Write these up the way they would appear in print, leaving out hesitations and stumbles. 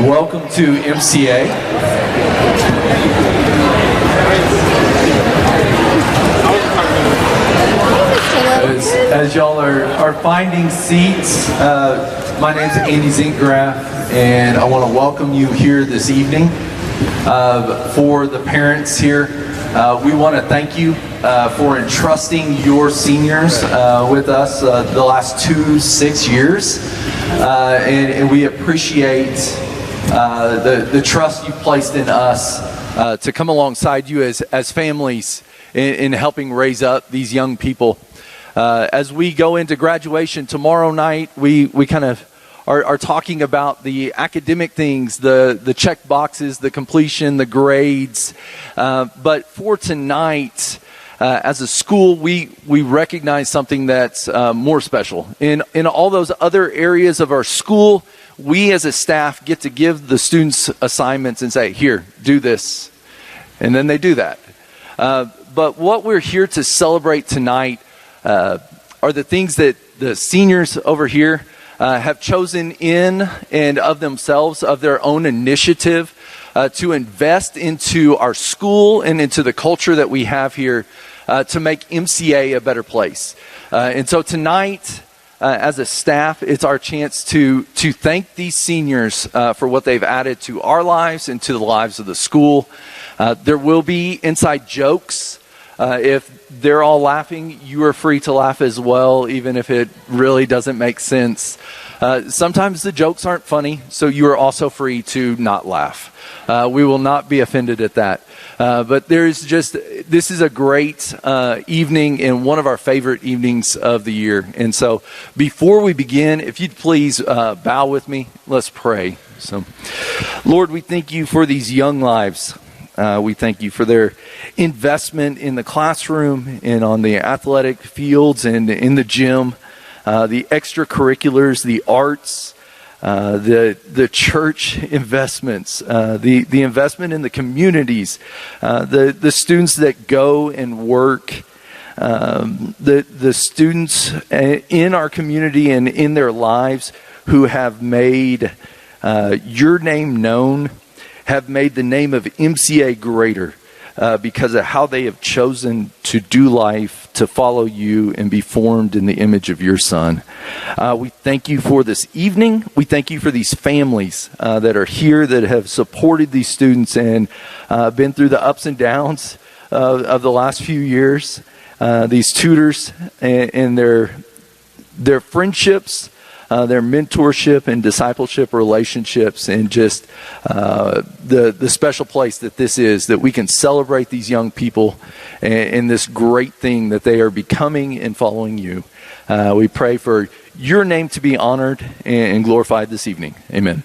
Welcome to MCA. As y'all are finding seats, my name's Andy Zinkgraf, and I want to welcome you here this evening. For the parents here, we want to thank you for entrusting your seniors with us the last 6 years, and we appreciate the trust you've placed in us to come alongside you as families in helping raise up these young people. As we go into graduation tomorrow night, we kind of are talking about the academic things, the check boxes, the completion, the grades. But for tonight, as a school, we recognize something that's more special. In all those other areas of our school, we as a staff get to give the students assignments and say, here, do this. And then they do that. But what we're here to celebrate tonight are the things that the seniors over here have chosen in and of themselves, of their own initiative, to invest into our school and into the culture that we have here to make MCA a better place. And so tonight, as a staff, it's our chance to thank these seniors for what they've added to our lives and to the lives of the school. There will be inside jokes. If they're all laughing, you are free to laugh as well, even if it really doesn't make sense. Sometimes the jokes aren't funny, so you are also free to not laugh. We will not be offended at that. But this is a great evening and one of our favorite evenings of the year. And so before we begin, if you'd please bow with me, let's pray. So, Lord, we thank you for these young lives. We thank you for their investment in the classroom and on the athletic fields and in the gym, the extracurriculars, the arts, the church investments, the investment in the communities, the students that go and work, the students in our community and in their lives who have made your name known, have made the name of MCA greater because of how they have chosen to do life, to follow you, and be formed in the image of your Son. We thank you for this evening. We thank you for these families that are here, that have supported these students and been through the ups and downs of the last few years. These tutors and their friendships, their mentorship and discipleship relationships, and just the special place that this is, that we can celebrate these young people and this great thing that they are becoming and following you. We pray for your name to be honored and glorified this evening. Amen.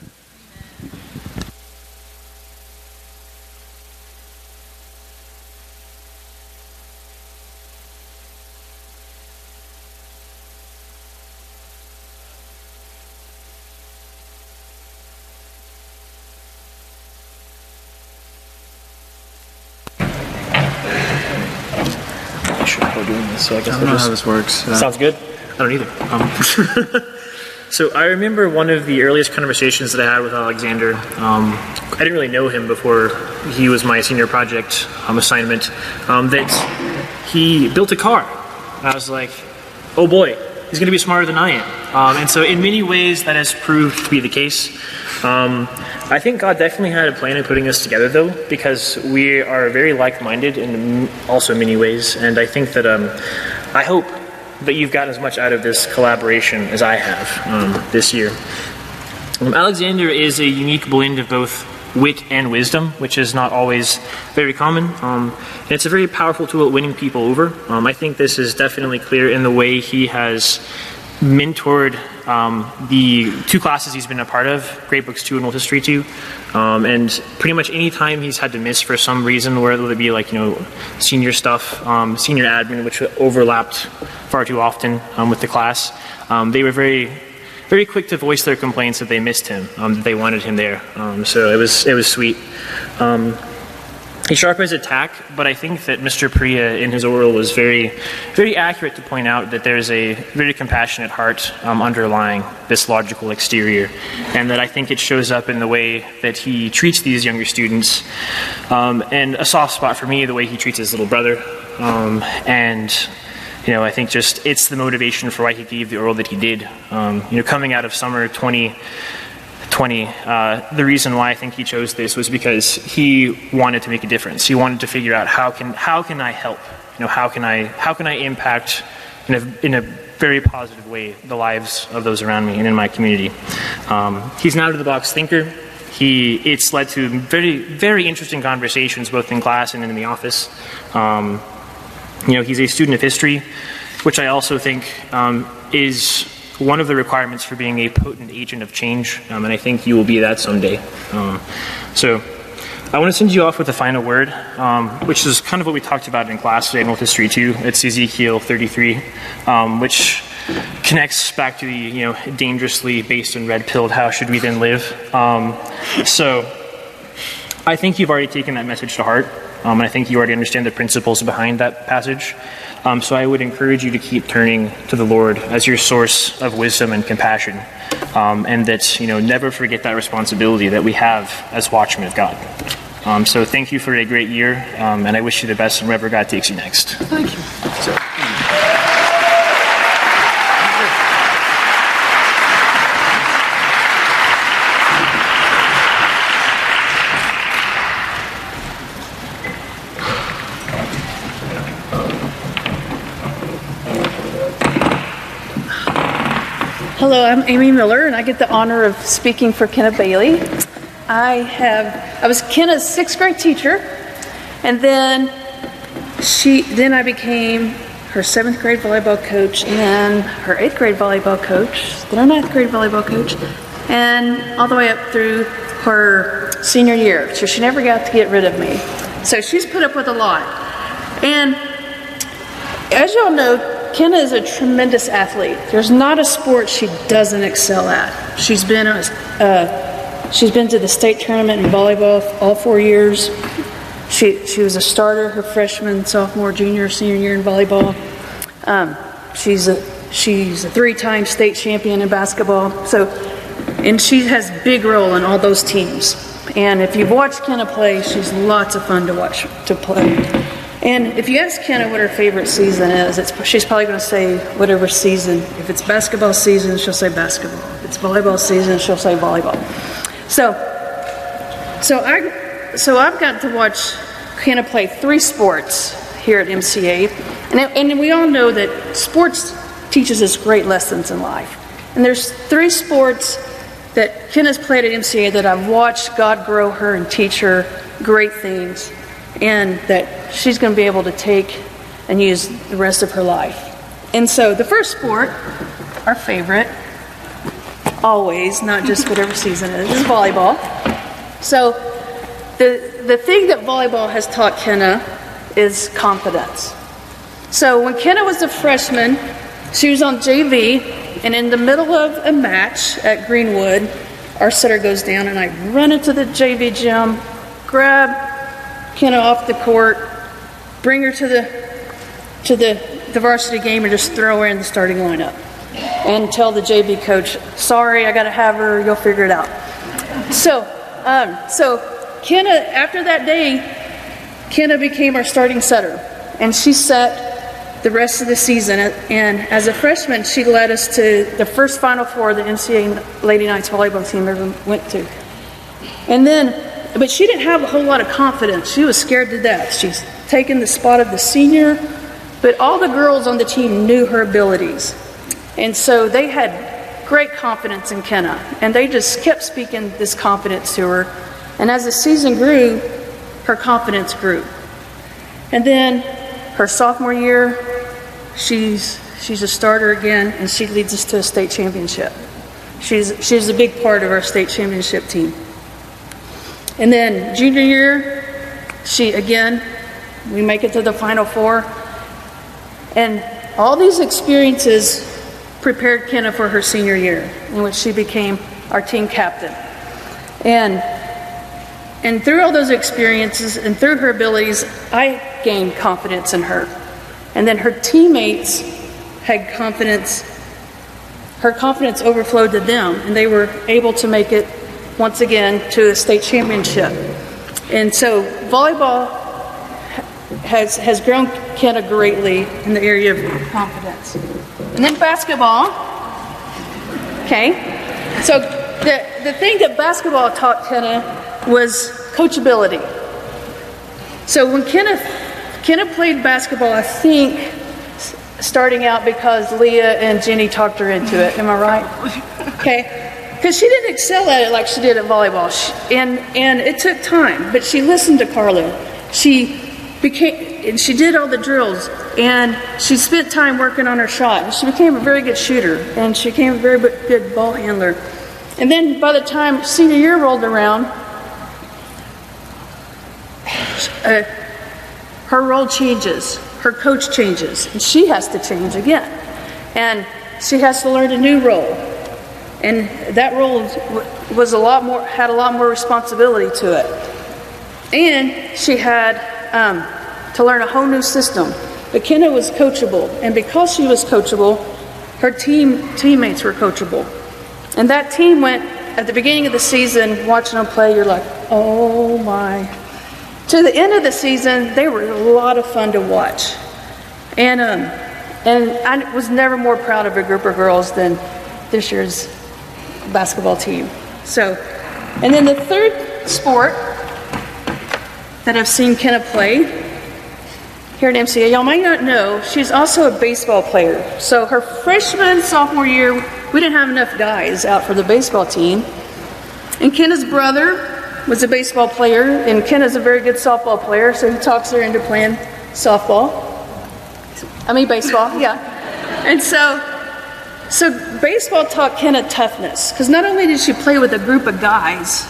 So I guess I don't know how this works. Sounds good. I don't either. So I remember one of the earliest conversations that I had with Alexander. I didn't really know him before he was my senior project assignment. That he built a car. And I was like, oh boy, he's going to be smarter than I am. And so in many ways that has proved to be the case. I think God definitely had a plan in putting us together, though, because we are very like-minded in also many ways, and I think that I hope that you've gotten as much out of this collaboration as I have this year. Alexander is a unique blend of both wit and wisdom, which is not always very common, and it's a very powerful tool at winning people over. I think this is definitely clear in the way he has mentored the two classes he's been a part of, Great Books 2 and World History 2, and pretty much any time he's had to miss for some reason, whether it be like, senior stuff, senior admin, which overlapped far too often with the class, they were very, very quick to voice their complaints that they missed him, that they wanted him there. So it was sweet. He sharpens attack, but I think that Mr. Priya in his oral was very, very accurate to point out that there's a very compassionate heart underlying this logical exterior, and that I think it shows up in the way that he treats these younger students, and a soft spot for me, the way he treats his little brother, and I think just it's the motivation for why he gave the oral that he did. Coming out of summer 2020, the reason why I think he chose this was because he wanted to make a difference. He wanted to figure out how can I help? How can I impact in a very positive way the lives of those around me and in my community. He's an out-of-the-box thinker. It's led to very, very interesting conversations both in class and in the office. He's a student of history, which I also think is one of the requirements for being a potent agent of change, and I think you will be that someday. So I want to send you off with a final word, which is kind of what we talked about in class today in World History 2. It's Ezekiel 33, which connects back to the, dangerously based and red-pilled, how should we then live? So I think you've already taken that message to heart, and I think you already understand the principles behind that passage. So I would encourage you to keep turning to the Lord as your source of wisdom and compassion, and that, never forget that responsibility that we have as watchmen of God. So thank you for a great year, and I wish you the best in wherever God takes you next. Thank you. Hello, I'm Amy Miller, and I get the honor of speaking for Kenna Bailey. I was Kenna's 6th grade teacher, and then I became her 7th grade volleyball coach, and then her 8th grade volleyball coach, then her 9th grade volleyball coach, and all the way up through her senior year. So she never got to get rid of me. So she's put up with a lot. And as y'all know, Kenna is a tremendous athlete. There's not a sport she doesn't excel at. She's been to the state tournament in volleyball all 4 years. She was a starter her freshman, sophomore, junior, senior year in volleyball. She's a 3-time state champion in basketball. And she has a big role in all those teams. And if you've watched Kenna play, she's lots of fun to watch to play. And if you ask Kenna what her favorite season is, she's probably going to say whatever season. If it's basketball season, she'll say basketball. If it's volleyball season, she'll say volleyball. So I've got to watch Kenna play 3 sports here at MCA. And we all know that sports teaches us great lessons in life. And there's 3 sports that Kenna's played at MCA that I've watched God grow her and teach her great things, and that she's going to be able to take and use the rest of her life. And so the first sport, our favorite, always, not just whatever season it is volleyball. So the thing that volleyball has taught Kenna is confidence. So when Kenna was a freshman, she was on JV, and in the middle of a match at Greenwood, our setter goes down, and I run into the JV gym, grab Kenna off the court, bring her to the varsity game, and just throw her in the starting lineup. And tell the JV coach, sorry, I got to have her, you'll figure it out. So Kenna, after that day, Kenna became our starting setter. And she set the rest of the season. And as a freshman, she led us to the first Final Four the NCAA Lady Knights volleyball team ever went to. But she didn't have a whole lot of confidence. She was scared to death. She's taken the spot of the senior, but all the girls on the team knew her abilities. And so they had great confidence in Kenna, and they just kept speaking this confidence to her. And as the season grew, her confidence grew. And then her sophomore year, she's a starter again, and she leads us to a state championship. She's a big part of our state championship team. And then junior year, we make it to the Final Four. And all these experiences prepared Kenna for her senior year, in which she became our team captain. And And through all those experiences and through her abilities, I gained confidence in her. And then her teammates had confidence. Her confidence overflowed to them, and they were able to make it once again to a state championship. And so volleyball has grown Kenna greatly in the area of confidence. And then basketball. Okay, so the thing that basketball taught Kenna was coachability. So when Kenna played basketball, I think starting out because Leah and Jenny talked her into it. Am I right? Okay. Because she didn't excel at it like she did at volleyball. And it took time, but she listened to Carla. She did all the drills, and she spent time working on her shot. And she became a very good shooter, and she became a very good ball handler. And then by the time senior year rolled around, her role changes. Her coach changes, and she has to change again. And she has to learn a new role. And that role was had a lot more responsibility to it. And she had to learn a whole new system. But Kenna was coachable, and because she was coachable, her teammates were coachable. And that team went, at the beginning of the season, watching them play, you're like, oh my. To the end of the season, they were a lot of fun to watch. And I was never more proud of a group of girls than this year's basketball team. So, and then the third sport that I've seen Kenna play here at MCA, y'all might not know, she's also a baseball player. So her freshman, sophomore year, we didn't have enough guys out for the baseball team. And Kenna's brother was a baseball player, and Kenna's a very good softball player, so he talks her into playing baseball, yeah. And so baseball taught Kenna toughness, because not only did she play with a group of guys,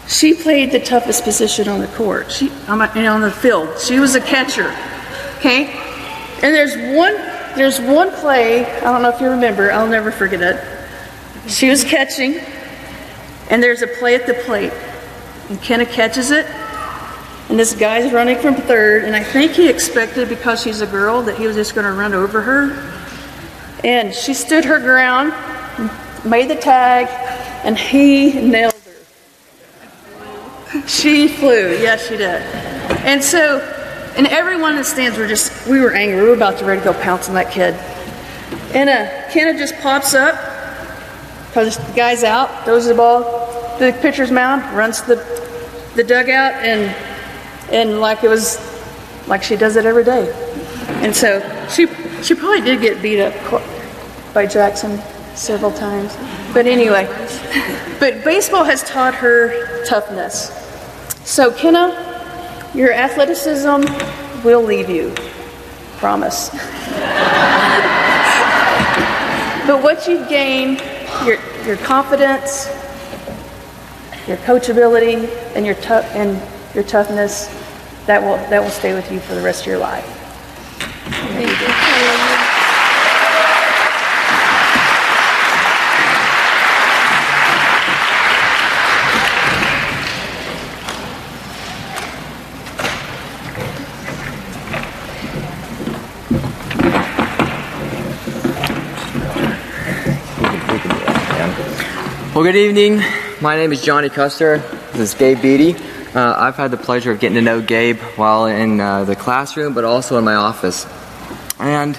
she played the toughest position on the court, on the field. She was a catcher, okay? And there's one play, I don't know if you remember, I'll never forget it. She was catching, and there's a play at the plate, and Kenna catches it, and this guy's running from third, and I think he expected, because she's a girl, that he was just going to run over her. And she stood her ground, made the tag, and he nailed her. She flew, yes, she did. And so, and everyone in the stands we were angry. We were about to ready to go pounce on that kid. And Kenna just pops up, because the guy's out, throws the ball to the pitcher's mound, runs to the dugout, and like it was, like she does it every day. And so she probably did get beat up by Jackson several times. But anyway, but baseball has taught her toughness. So Kenna, your athleticism will leave you. Promise. But what you gain, your confidence, your coachability, and your toughness, that will stay with you for the rest of your life. Thank you. Well, good evening. My name is Johnny Custer. This is Gabe Beatty. I've had the pleasure of getting to know Gabe while in the classroom, but also in my office. And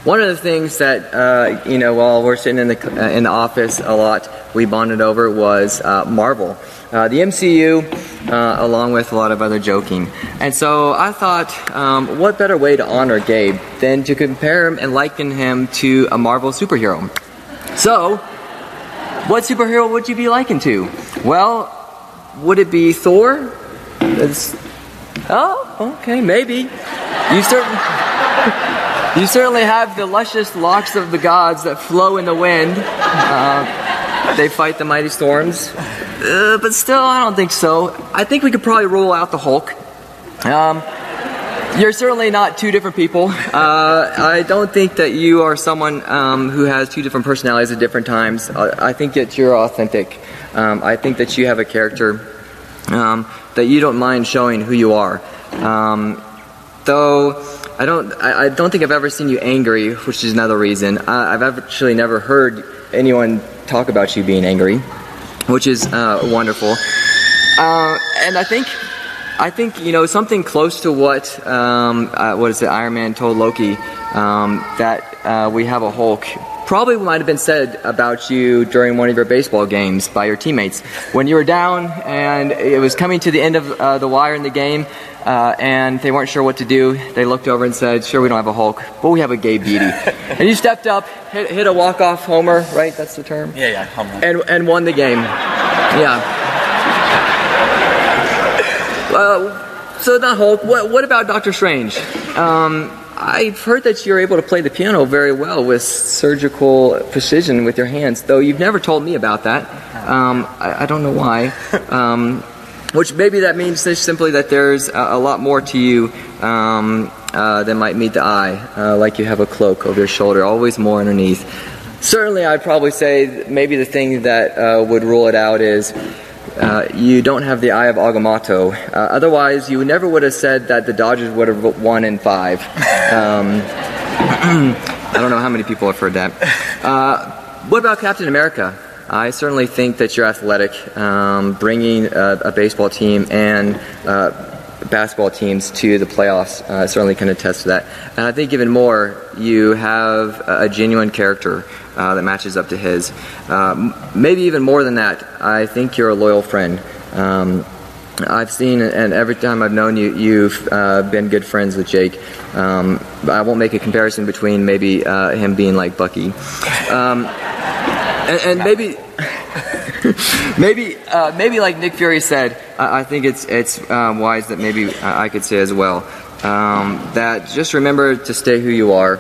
one of the things that, while we're sitting in the office a lot, we bonded over was Marvel, the MCU, along with a lot of other joking. And so I thought, what better way to honor Gabe than to compare him and liken him to a Marvel superhero? So, what superhero would you be likened to? Well, would it be Thor? Oh, okay, maybe. You certainly have the luscious locks of the gods that flow in the wind. They fight the mighty storms. But still, I don't think so. I think we could probably rule out the Hulk. You're certainly not two different people. I don't think that you are someone who has two different personalities at different times. I think that you're authentic. I think that you have a character that you don't mind showing who you are. Though I don't think I've ever seen you angry, which is another reason. I've actually never heard anyone talk about you being angry, which is wonderful. And I think something close to what is it, Iron Man told Loki, that we have a Hulk, probably might have been said about you during one of your baseball games by your teammates. When you were down and it was coming to the end of the wire in the game, and they weren't sure what to do, they looked over and said, sure, we don't have a Hulk, but we have a Gabe Beatty. And you stepped up, hit a walk-off homer, right? That's the term? Yeah, homer. And won the game. Yeah. So not Hulk. What about Doctor Strange? I've heard that you're able to play the piano very well with surgical precision with your hands, though you've never told me about that. I don't know why. Which maybe that means just simply that there's a lot more to you than might meet the eye, like you have a cloak over your shoulder, always more underneath. Certainly, I'd probably say maybe the thing that would rule it out is you don't have the eye of Agamotto. Otherwise, you never would have said that the Dodgers would have won in 5. I don't know how many people have heard that. What about Captain America? I certainly think that you're athletic. Bringing a baseball team and basketball teams to the playoffs certainly can attest to that. And I think even more, you have a genuine character that matches up to his. Maybe even more than that, I think you're a loyal friend. I've seen, and every time I've known you, you've been good friends with Jake. I won't make a comparison between maybe him being like Bucky. And maybe, maybe like Nick Fury said, I think it's wise that maybe I could say as well, that just remember to stay who you are.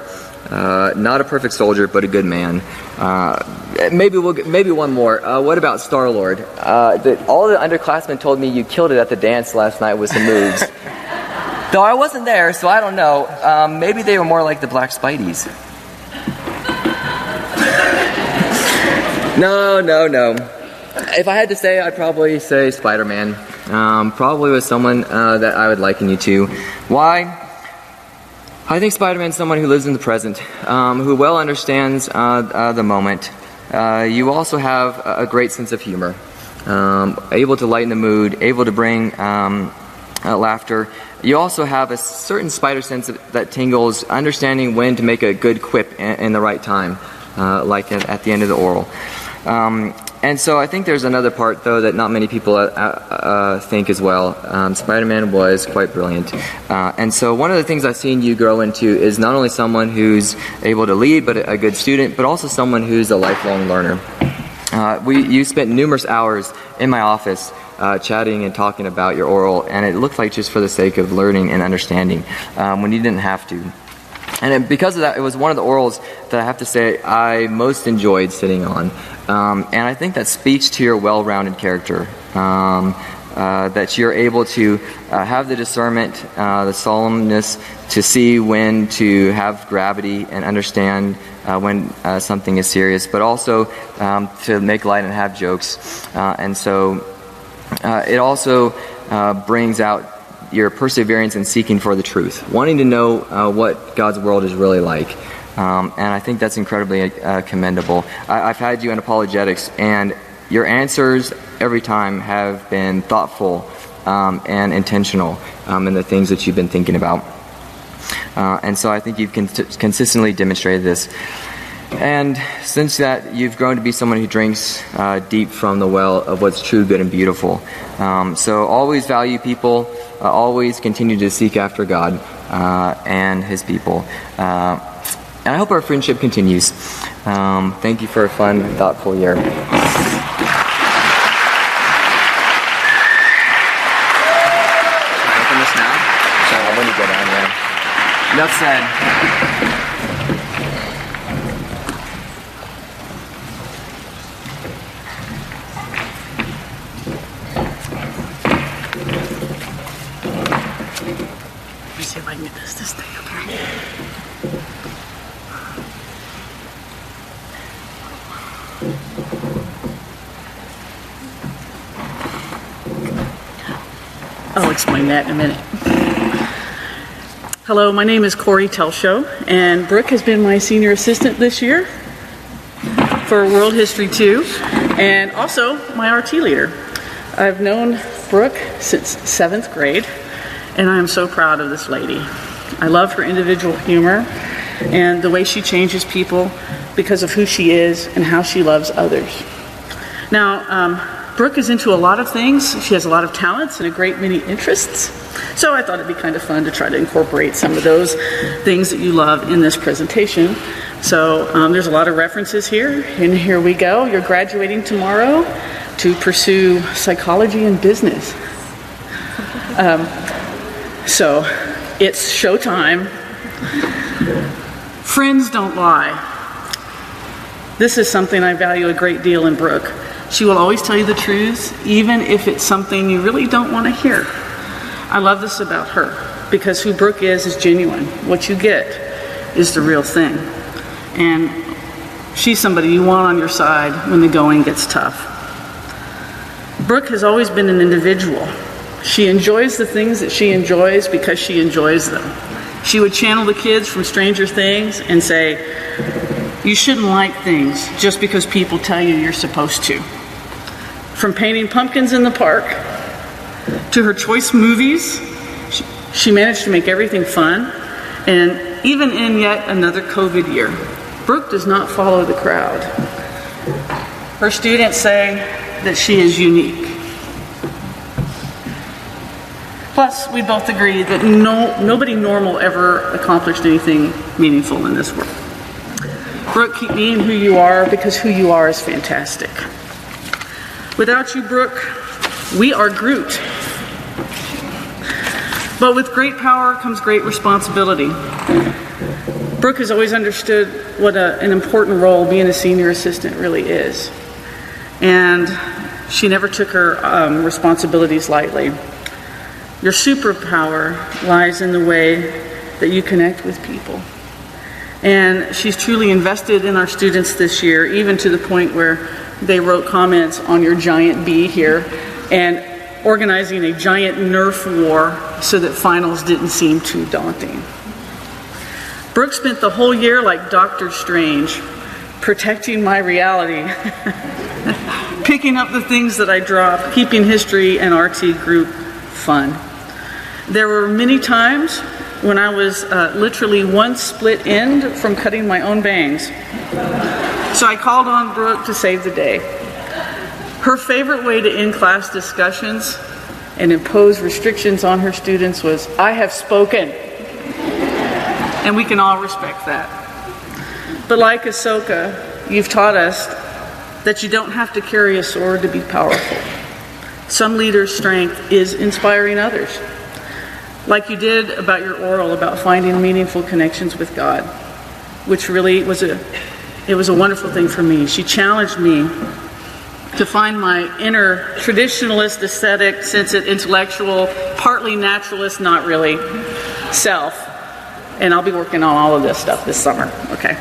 Not a perfect soldier, but a good man. Maybe one more. What about Star-Lord? All the underclassmen told me you killed it at the dance last night with some moves. Though I wasn't there, so I don't know. Maybe they were more like the Black Spideys. No. If I had to say, I'd probably say Spider-Man. Probably with someone that I would liken you to. Why? I think Spider-Man's someone who lives in the present, who well understands the moment. You also have a great sense of humor, able to lighten the mood, able to bring laughter. You also have a certain spider sense that tingles, understanding when to make a good quip in the right time, like at the end of the oral. And so I think there's another part, though, that not many people think as well. Spider-Man was quite brilliant. And so one of the things I've seen you grow into is not only someone who's able to lead, but a good student, but also someone who's a lifelong learner. You spent numerous hours in my office chatting and talking about your oral, and it looked like just for the sake of learning and understanding, when you didn't have to. And because of that, it was one of the orals that I have to say I most enjoyed sitting on. And I think that speaks to your well-rounded character, that you're able to have the discernment, the solemnness to see when to have gravity and understand when something is serious, but also to make light and have jokes. And so it also brings out your perseverance in seeking for the truth, wanting to know what God's world is really like. And I think that's incredibly commendable. I've had you in apologetics, and your answers every time have been thoughtful and intentional in the things that you've been thinking about. And so I think you've consistently demonstrated this. And since that, you've grown to be someone who drinks deep from the well of what's true, good, and beautiful. So always value people, always continue to seek after God and His people. And I hope our friendship continues. Thank you for a fun, thoughtful year. Can I open this now? Sorry, when you go down there. Enough said. Let me see if I can get this thing up here. I'll explain that in a minute. Hello, my name is Corey Telco, and Brooke has been my senior assistant this year for World History 2, and also my RT leader. I've known Brooke since 7th grade, and I am so proud of this lady. I love her individual humor and the way she changes people because of who she is and how she loves others. Now, Brooke is into a lot of things. She has a lot of talents and a great many interests. So I thought it'd be kind of fun to try to incorporate some of those things that you love in this presentation. So there's a lot of references here, and here we go. You're graduating tomorrow to pursue psychology and business. So it's showtime. Friends don't lie. This is something I value a great deal in Brooke. She will always tell you the truth, even if it's something you really don't want to hear. I love this about her, because who Brooke is genuine. What you get is the real thing. And she's somebody you want on your side when the going gets tough. Brooke has always been an individual. She enjoys the things that she enjoys because she enjoys them. She would channel the kids from Stranger Things and say, you shouldn't like things just because people tell you you're supposed to. From painting pumpkins in the park to her choice movies, she managed to make everything fun. And even in yet another COVID year, Brooke does not follow the crowd. Her students say that she is unique. Plus, we both agree that nobody normal ever accomplished anything meaningful in this world. Brooke, keep being who you are, because who you are is fantastic. Without you, Brooke, we are Groot. But with great power comes great responsibility. Brooke has always understood what an important role being a senior assistant really is. And she never took her responsibilities lightly. Your superpower lies in the way that you connect with people. And she's truly invested in our students this year, even to the point where they wrote comments on your giant bee here and organizing a giant Nerf war so that finals didn't seem too daunting. Brooke spent the whole year like Dr. Strange, protecting my reality, picking up the things that I dropped, keeping history and RT group fun. There were many times when I was literally one split end from cutting my own bangs. So I called on Brooke to save the day. Her favorite way to end class discussions and impose restrictions on her students was, "I have spoken." And we can all respect that. But like Ahsoka, you've taught us that you don't have to carry a sword to be powerful. Some leaders' strength is inspiring others. Like you did about your oral about finding meaningful connections with God, which really was a wonderful thing for me. She challenged me to find my inner traditionalist, aesthetic, sensitive, intellectual, partly naturalist, not really, self. And I'll be working on all of this stuff this summer, okay?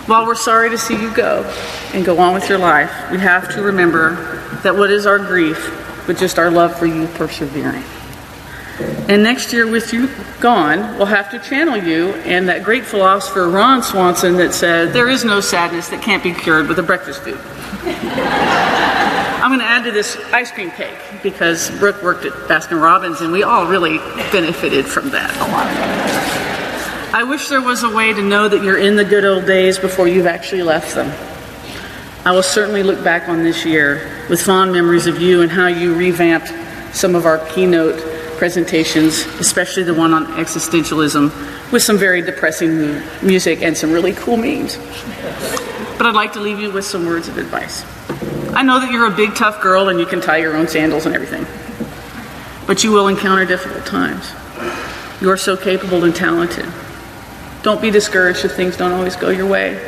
While we're sorry to see you go and go on with your life, we have to remember that what is our grief but just our love for you persevering. And next year, with you gone, we'll have to channel you and that great philosopher Ron Swanson that said, there is no sadness that can't be cured with a breakfast food. I'm going to add to this ice cream cake because Brooke worked at Baskin-Robbins and we all really benefited from that a lot. I wish there was a way to know that you're in the good old days before you've actually left them. I will certainly look back on this year with fond memories of you and how you revamped some of our keynote presentations, especially the one on existentialism, with some very depressing music and some really cool memes. But I'd like to leave you with some words of advice. I know that you're a big, tough girl and you can tie your own sandals and everything, but you will encounter difficult times. You are so capable and talented. Don't be discouraged if things don't always go your way,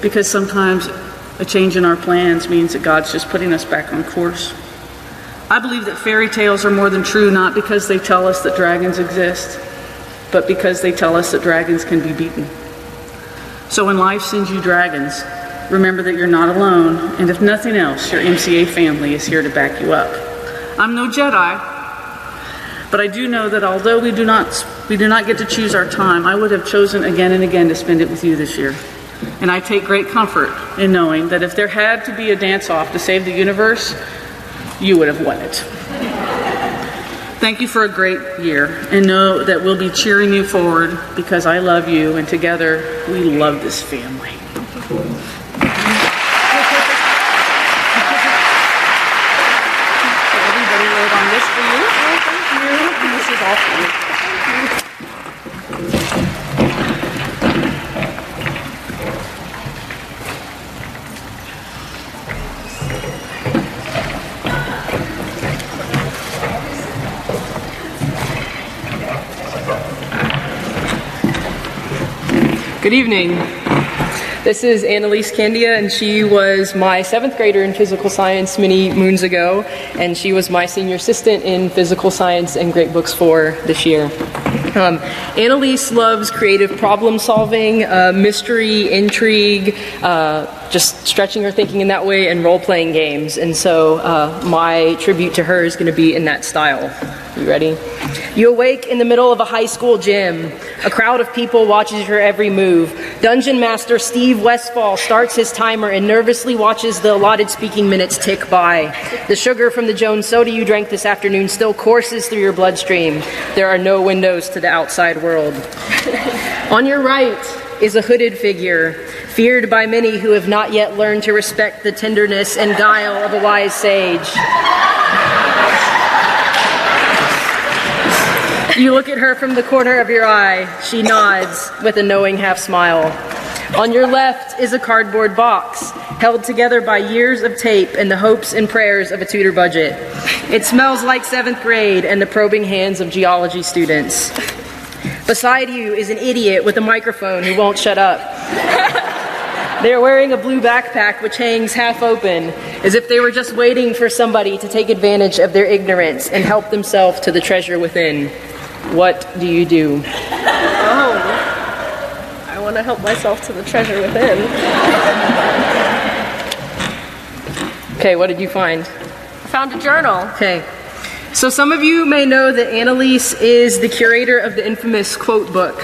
because sometimes a change in our plans means that God's just putting us back on course. I believe that fairy tales are more than true, not because they tell us that dragons exist, but because they tell us that dragons can be beaten. So when life sends you dragons, remember that you're not alone, and if nothing else, your MCA family is here to back you up. I'm no Jedi, But I do know that although we do not get to choose our time, I would have chosen again and again to spend it with you this year. And I take great comfort in knowing that if there had to be a dance-off to save the universe, you would have won it. Thank you for a great year, and know that we'll be cheering you forward because I love you, and together we love this family. Everybody wrote on this for you. Oh, thank you. And this is all for you. Good evening. This is Annelise Candia, and she was my 7th grader in physical science many moons ago, and she was my senior assistant in physical science and Great Books 4 this year. Annelise loves creative problem solving, mystery, intrigue, just stretching her thinking in that way, and role-playing games. And so my tribute to her is going to be in that style. You ready? You awake in the middle of a high school gym. A crowd of people watches your every move. Dungeon Master Steve Westfall starts his timer and nervously watches the allotted speaking minutes tick by. The sugar from the Jones soda you drank this afternoon still courses through your bloodstream. There are no windows to the outside world. On your right is a hooded figure, feared by many who have not yet learned to respect the tenderness and guile of a wise sage. You look at her from the corner of your eye. She nods with a knowing half smile. On your left is a cardboard box, held together by years of tape and the hopes and prayers of a tutor budget. It smells like 7th grade and the probing hands of geology students. Beside you is an idiot with a microphone who won't shut up. They're wearing a blue backpack which hangs half open, as if they were just waiting for somebody to take advantage of their ignorance and help themselves to the treasure within. What do you do? Oh, I want to help myself to the treasure within. Okay, what did you find? I found a journal. Okay. So some of you may know that Annelise is the curator of the infamous quote book.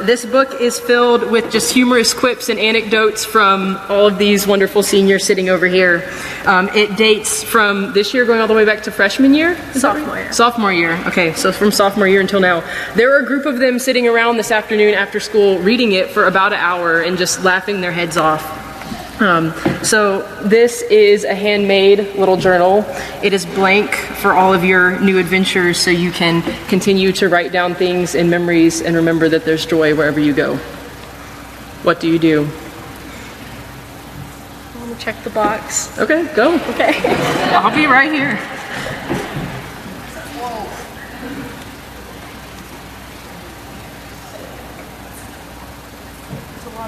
This book is filled with just humorous quips and anecdotes from all of these wonderful seniors sitting over here. It dates from this year going all the way back to freshman year? Sophomore year. Sophomore year. Okay, so from sophomore year until now. There were a group of them sitting around this afternoon after school reading it for about an hour and just laughing their heads off. So this is a handmade little journal. It is blank for all of your new adventures, so you can continue to write down things and memories and remember that there's joy wherever you go. What do you do? I want to check the box. Okay, go. Okay. I'll be right here.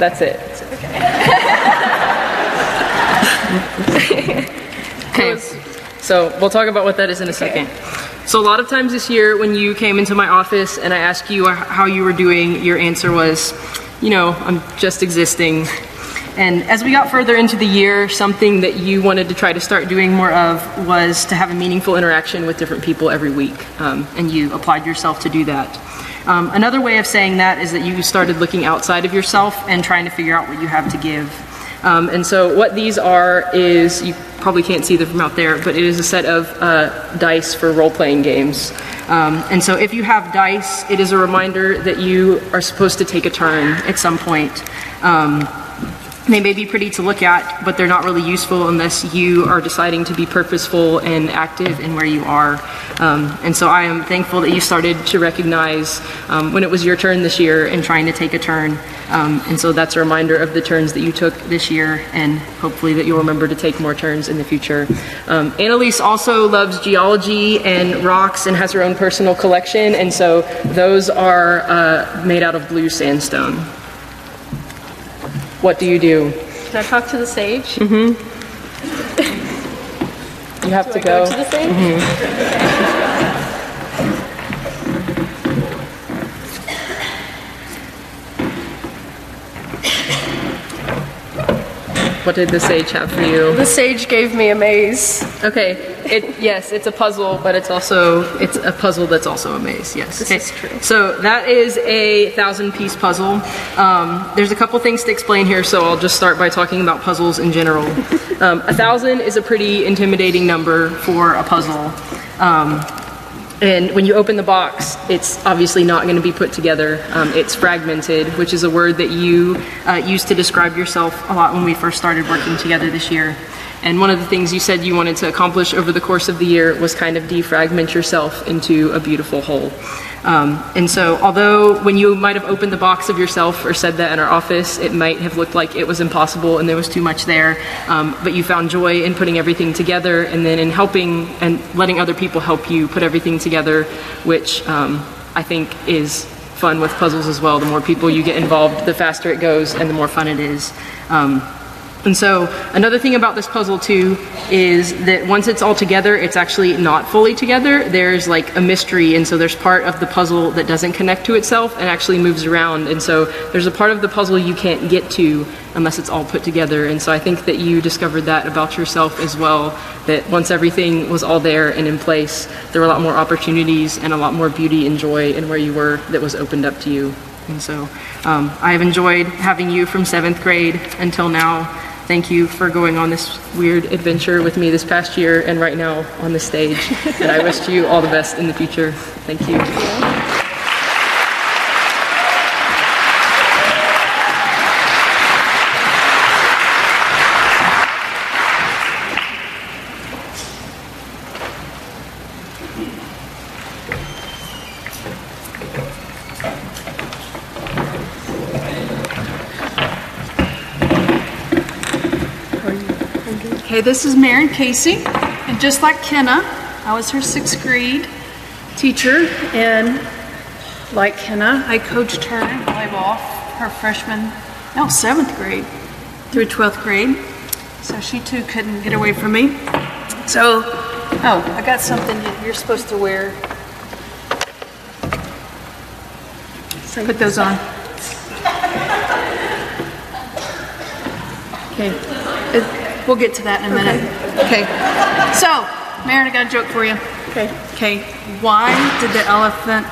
That's it. Okay, so we'll talk about what that is in a second. So a lot of times this year when you came into my office and I asked you how you were doing, your answer was, you know, I'm just existing. And as we got further into the year, something that you wanted to try to start doing more of was to have a meaningful interaction with different people every week, and you applied yourself to do that. Another way of saying that is that you started looking outside of yourself and trying to figure out what you have to give. And so what these are is, you probably can't see them from out there, but it is a set of dice for role-playing games. And so if you have dice, it is a reminder that you are supposed to take a turn at some point. They may be pretty to look at, but they're not really useful unless you are deciding to be purposeful and active in where you are. And so I am thankful that you started to recognize when it was your turn this year and trying to take a turn. And so that's a reminder of the turns that you took this year, and hopefully that you'll remember to take more turns in the future. Annelise also loves geology and rocks and has her own personal collection, and so those are made out of blue sandstone. What do you do? Can I talk to the sage? Mm-hmm. You have to go. To the sage? Mm-hmm. What did the sage have for you? The sage gave me a maze. Okay, yes, it's a puzzle, but it's a puzzle that's also a maze, yes. This is true. So that is a 1,000-piece puzzle. There's a couple things to explain here, so I'll just start by talking about puzzles in general. 1,000 is a pretty intimidating number for a puzzle. And when you open the box, it's obviously not going to be put together. It's fragmented, which is a word that you used to describe yourself a lot when we first started working together this year. And one of the things you said you wanted to accomplish over the course of the year was kind of defragment yourself into a beautiful whole. And so although when you might have opened the box of yourself or said that in our office, it might have looked like it was impossible and there was too much there, but you found joy in putting everything together and then in helping and letting other people help you put everything together, which I think is fun with puzzles as well. The more people you get involved, the faster it goes and the more fun it is. And so another thing about this puzzle too is that once it's all together, it's actually not fully together. There's like a mystery, and so there's part of the puzzle that doesn't connect to itself and actually moves around. And so there's a part of the puzzle you can't get to unless it's all put together. And so I think that you discovered that about yourself as well, that once everything was all there and in place, there were a lot more opportunities and a lot more beauty and joy in where you were that was opened up to you. And so I've enjoyed having you from 7th grade until now. Thank you for going on this weird adventure with me this past year and right now on the stage. And I wish you all the best in the future. Thank you. Okay, this is Maren Casey, and just like Kenna, I was her 6th grade teacher, and like Kenna, I coached her in volleyball her 7th grade through 12th grade, so she too couldn't get away from me. So, I got something you're supposed to wear. So put those on. Okay. We'll get to that in a minute. Okay. So, Maren, I got a joke for you. Okay. Okay. Why did the elephant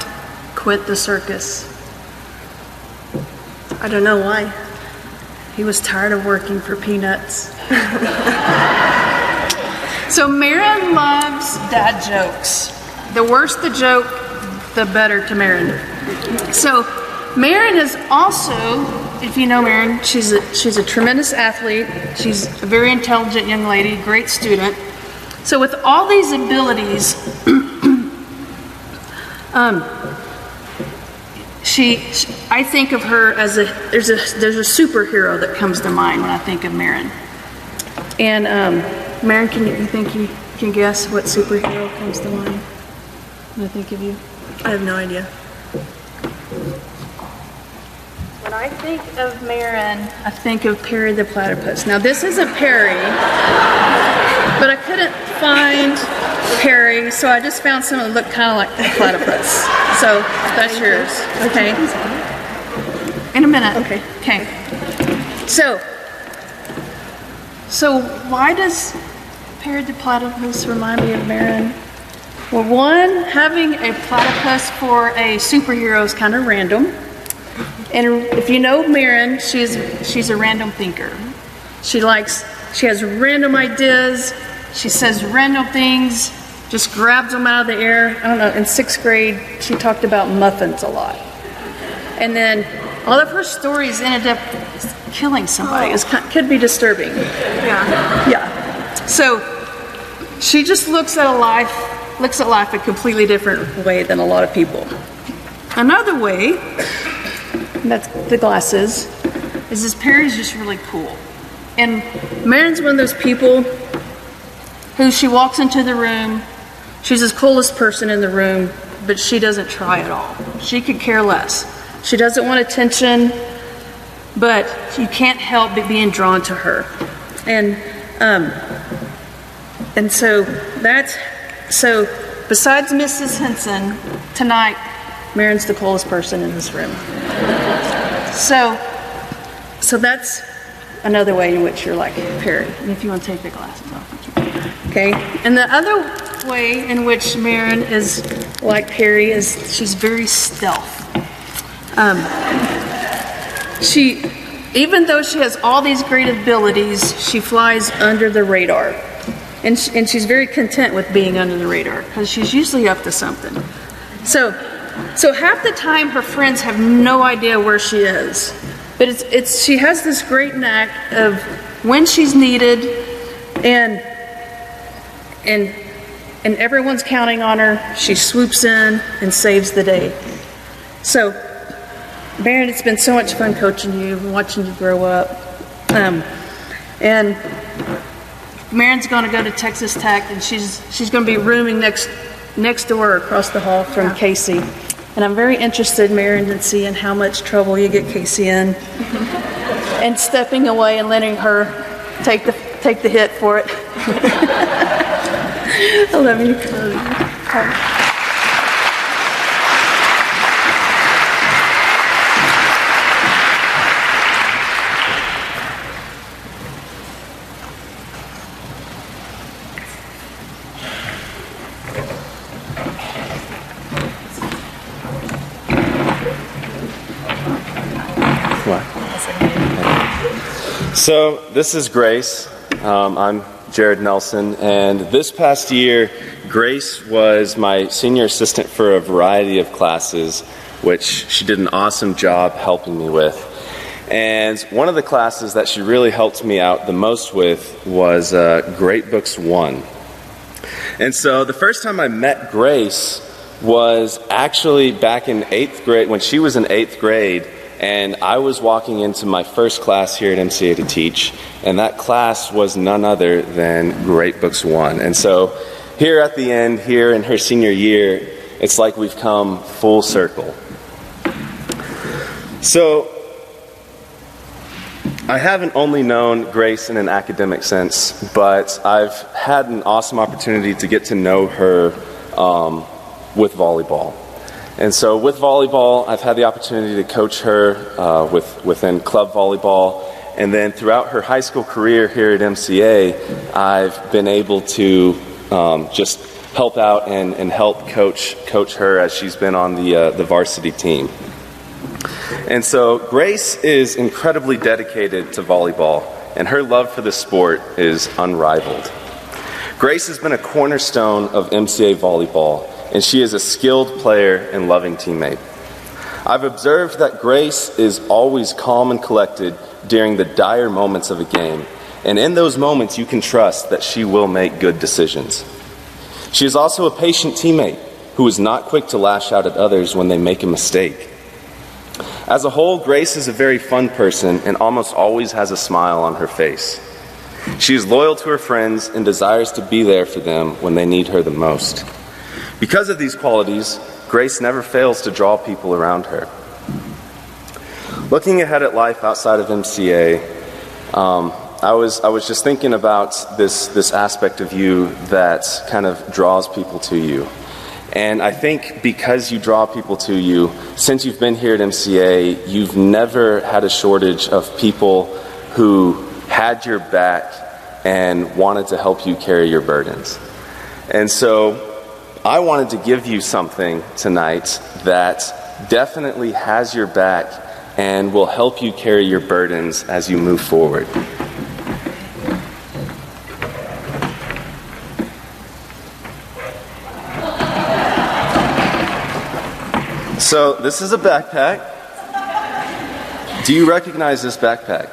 quit the circus? I don't know why. He was tired of working for peanuts. So, Maren loves dad jokes. The worse the joke, the better to Maren. So, Maren is also, if you know Maren, she's a tremendous athlete. She's a very intelligent young lady, great student. So with all these abilities, I think of her as there's a superhero that comes to mind when I think of Maren. And Maren, you think you can guess what superhero comes to mind when I think of you? I have no idea. When I think of Maren, I think of Perry the Platypus. Now this isn't Perry, but I couldn't find Perry, so I just found someone that looked kind of like the platypus. So that's yours. Okay. In a minute. Okay. Okay. So why does Perry the Platypus remind me of Maren? Well, one, having a platypus for a superhero is kind of random. And if you know Maren, she's a random thinker. She has random ideas. She says random things, just grabs them out of the air. I don't know, in 6th grade, she talked about muffins a lot. And then all of her stories ended up killing somebody. It could be disturbing. Yeah. So she just looks at life a completely different way than a lot of people. Another way, that's the glasses, is this Perry's just really cool. And Maren's one of those people who she walks into the room, she's the coolest person in the room, but she doesn't try at all. She could care less. She doesn't want attention, but you can't help but being drawn to her. And so besides Mrs. Henson, tonight, Maren's the coolest person in this room. So that's another way in which you're like Perry. And if you want to take the glasses off, you can. Okay? And the other way in which Marin is like Perry is she's very stealth. Even though she has all these great abilities, she flies under the radar. And she's very content with being under the radar because she's usually up to something. So half the time her friends have no idea where she is. But she has this great knack of when she's needed and everyone's counting on her, she swoops in and saves the day. So, Baron, it's been so much fun coaching you and watching you grow up. And Marin's going to go to Texas Tech, and she's going to be rooming next door across the hall from Casey. And I'm very interested, Marin, in seeing how much trouble you get Casey in, and stepping away and letting her take the hit for it. I love you. So this is Grace. I'm Jared Nelson, and this past year, Grace was my senior assistant for a variety of classes, which she did an awesome job helping me with. And one of the classes that she really helped me out the most with was Great Books 1. And so the first time I met Grace was actually back in 8th grade, when she was in 8th grade, and I was walking into my first class here at MCA to teach, and that class was none other than Great Books 1. And so here at the end, here in her senior year, it's like we've come full circle. So I haven't only known Grace in an academic sense, but I've had an awesome opportunity to get to know her with volleyball. And so with volleyball, I've had the opportunity to coach her within club volleyball. And then throughout her high school career here at MCA, I've been able to just help out and help coach her as she's been on the varsity team. And so Grace is incredibly dedicated to volleyball, and her love for the sport is unrivaled. Grace has been a cornerstone of MCA volleyball, and she is a skilled player and loving teammate. I've observed that Grace is always calm and collected during the dire moments of a game, and in those moments you can trust that she will make good decisions. She is also a patient teammate who is not quick to lash out at others when they make a mistake. As a whole, Grace is a very fun person and almost always has a smile on her face. She is loyal to her friends and desires to be there for them when they need her the most. Because of these qualities, Grace never fails to draw people around her. Looking ahead at life outside of MCA, I was just thinking about this aspect of you that kind of draws people to you. And I think because you draw people to you, since you've been here at MCA, you've never had a shortage of people who had your back and wanted to help you carry your burdens. And so I wanted to give you something tonight that definitely has your back and will help you carry your burdens as you move forward. So this is a backpack. Do you recognize this backpack?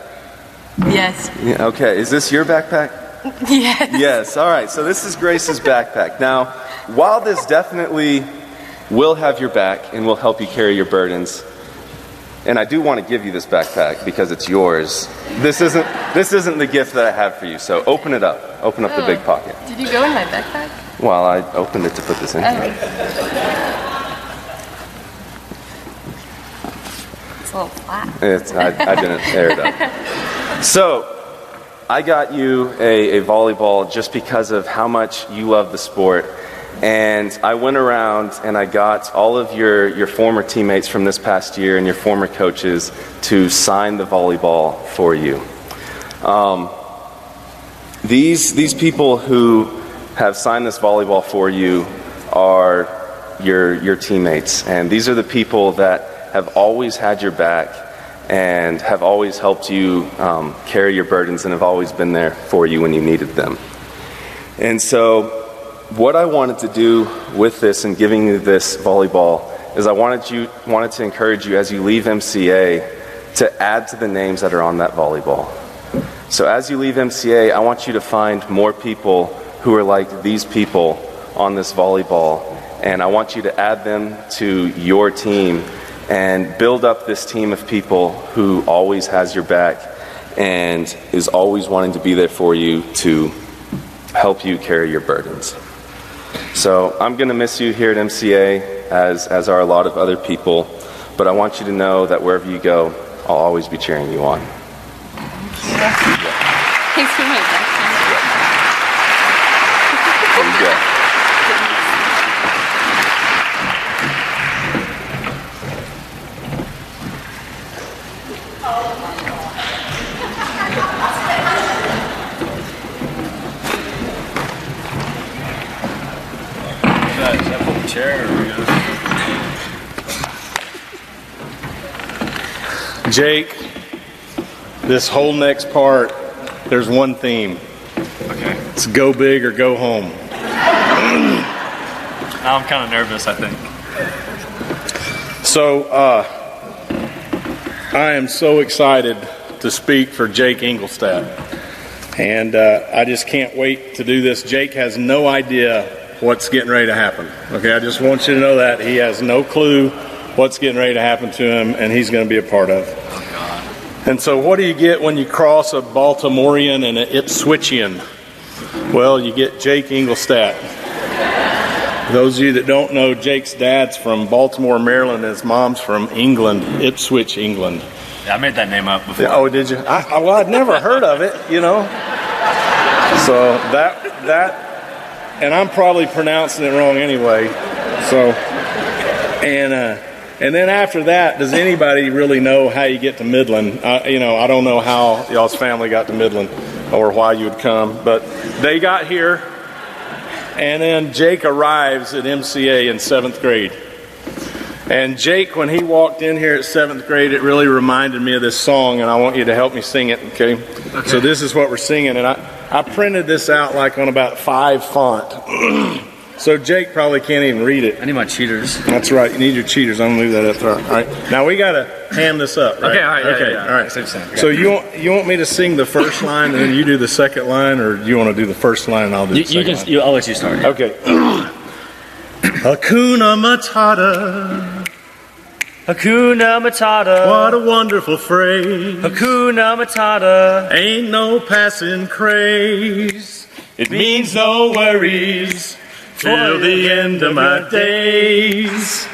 Yes. Yeah, okay, is this your backpack? Yes. Yes, all right, so this is Grace's backpack. Now, while this definitely will have your back and will help you carry your burdens, and I do want to give you this backpack because it's yours, this isn't the gift that I have for you, so open it up. Open up the big pocket. Did you go in my backpack? Well, I opened it to put this in here. It's a little flat. I didn't air it up. So, I got you a volleyball just because of how much you love the sport. And I went around and I got all of your former teammates from this past year and your former coaches to sign the volleyball for you. These people who have signed this volleyball for you are your teammates, and these are the people that have always had your back and have always helped you carry your burdens and have always been there for you when you needed them. And so what I wanted to do with this and giving you this volleyball is I wanted to encourage you as you leave MCA to add to the names that are on that volleyball. So as you leave MCA, I want you to find more people who are like these people on this volleyball, and I want you to add them to your team and build up this team of people who always has your back and is always wanting to be there for you to help you carry your burdens. So I'm going to miss you here at MCA, as are a lot of other people, but I want you to know that wherever you go, I'll always be cheering you on. Thanks for my back. There you go. Jake, this whole next part, there's one theme. Okay. It's go big or go home. Now I'm kind of nervous, I think. So, I am so excited to speak for Jake Ingolstadt. And I just can't wait to do this. Jake has no idea what's getting ready to happen. Okay, I just want you to know that. He has no clue what's getting ready to happen to him, and he's going to be a part of. And so what do you get when you cross a Baltimorean and an Ipswichian? Well, you get Jake Ingolstadt. Those of you that don't know, Jake's dad's from Baltimore, Maryland, and his mom's from England, Ipswich, England. Yeah, I made that name up before. Oh, did you? Well, I'd never heard of it, you know. So that, and I'm probably pronouncing it wrong anyway. So, and then after that, does anybody really know how you get to Midland? I don't know how y'all's family got to Midland or why you would come, but they got here, and then Jake arrives at MCA in 7th grade. And Jake, when he walked in here at 7th grade, it really reminded me of this song, and I want you to help me sing it, okay? So this is what we're singing, and I printed this out like on about 5 font. So Jake probably can't even read it. I need my cheaters. That's right. You need your cheaters. I'm going to leave that up there. All right. Now we got to ham this up, right? Okay, all right. Okay, yeah. all right. So you want me to sing the first line and then you do the second line, or do you want to do the first line and I'll do the second line? I'll let you start. Okay. Hakuna Matata. Hakuna Matata. What a wonderful phrase. Hakuna Matata. Ain't no passing craze. It means no worries till the end of my days.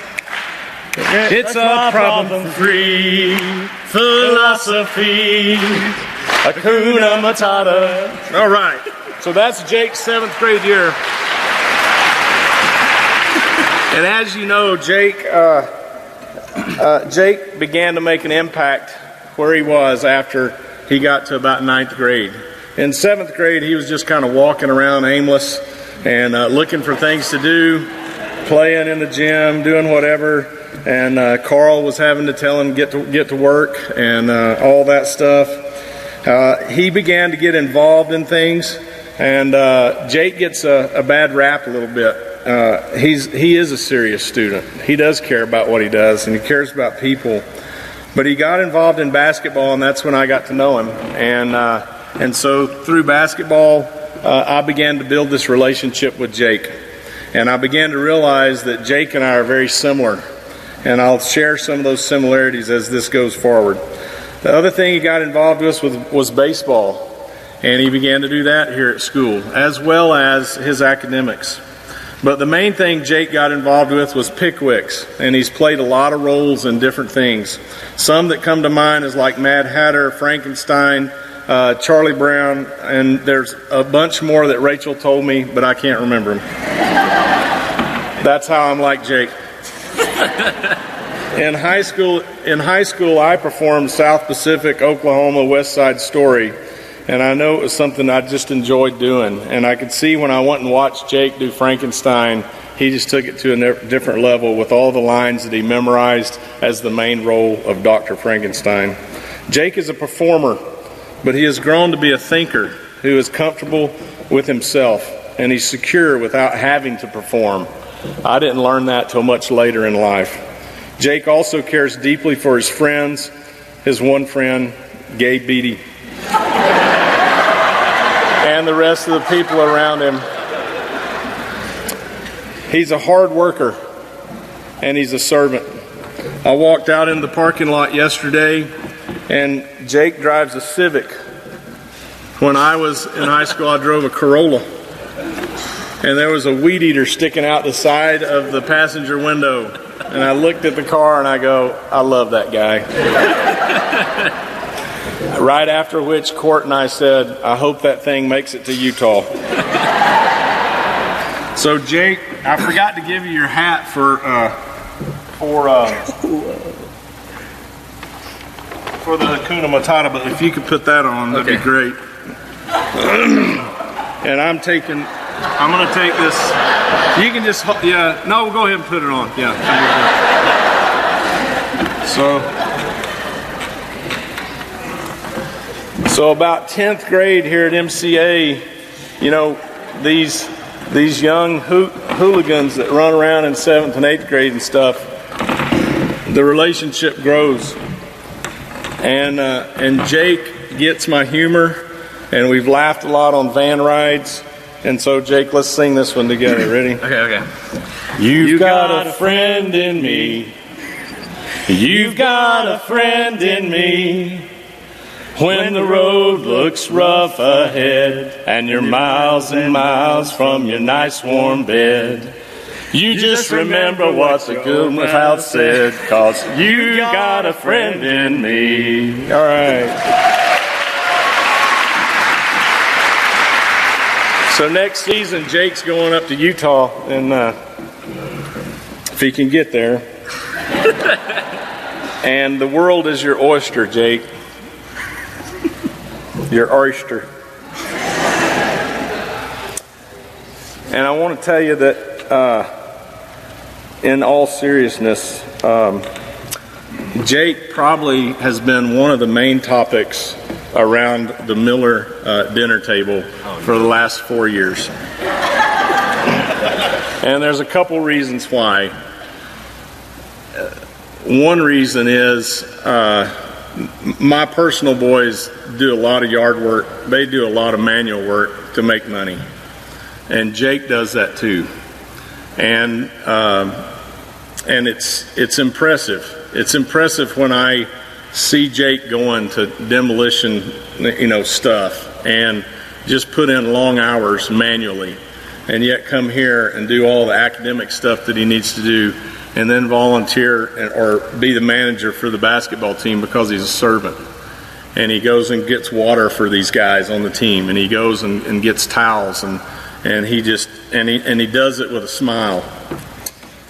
It's a problem-free philosophy. Hakuna Matata. All right. So that's Jake's 7th grade year. And as you know, Jake began to make an impact where he was after he got to about 9th grade. In 7th grade, he was just kind of walking around aimless and looking for things to do, playing in the gym, doing whatever. And Carl was having to tell him get to work and all that stuff. He began to get involved in things, and Jake gets a bad rap a little bit. He is a serious student. He does care about what he does, and he cares about people. But he got involved in basketball, and that's when I got to know him. And so through basketball, I began to build this relationship with Jake. And I began to realize that Jake and I are very similar. And I'll share some of those similarities as this goes forward. The other thing he got involved with was baseball. And he began to do that here at school, as well as his academics. But the main thing Jake got involved with was Pickwicks, and he's played a lot of roles in different things. Some that come to mind is like Mad Hatter, Frankenstein, Charlie Brown, and there's a bunch more that Rachel told me, but I can't remember them. That's how I'm like Jake. In high school, I performed South Pacific, Oklahoma, West Side Story. and I know it was something I just enjoyed doing. And I could see when I went and watched Jake do Frankenstein, he just took it to a different level with all the lines that he memorized as the main role of Dr. Frankenstein. Jake is a performer, but he has grown to be a thinker who is comfortable with himself, and he's secure without having to perform. I didn't learn that till much later in life. Jake also cares deeply for his friends, his one friend, Gabe Beatty, and the rest of the people around him. He's a hard worker, and he's a servant. I walked out in the parking lot yesterday, and Jake drives a Civic. When I was in high school, I drove a Corolla, and there was a weed eater sticking out the side of the passenger window, and I looked at the car and I go, I love that guy. Right after which Court and I said, I hope that thing makes it to Utah. So Jake, I forgot to give you your hat for the Hakuna Matata, but if you could put that on, that'd be great. And I'm going to take this. You can just, yeah, no, go ahead and put it on. Yeah. So about 10th grade here at MCA, you know, these young hooligans that run around in 7th and 8th grade and stuff, the relationship grows. And Jake gets my humor, and we've laughed a lot on van rides. And so, Jake, let's sing this one together. Ready? Okay. You've got a friend in me. You've got a friend in me. When the road looks rough ahead, and you're miles and miles from your nice warm bed, you just remember what the good mouth said, 'cause you got a friend in me. All right. So next season, Jake's going up to Utah, and if he can get there. And the world is your oyster, Jake. Your oyster. And I want to tell you that in all seriousness, Jake probably has been one of the main topics around the Miller dinner table for the last 4 years. And there's a couple reasons why. One reason is my personal boys do a lot of yard work. They do a lot of manual work to make money. And Jake does that too. And it's impressive. It's impressive when I see Jake going to demolition, stuff and just put in long hours manually, and yet come here and do all the academic stuff that he needs to do, and then volunteer or be the manager for the basketball team because he's a servant. And he goes and gets water for these guys on the team, and he goes and gets towels, and he does it with a smile.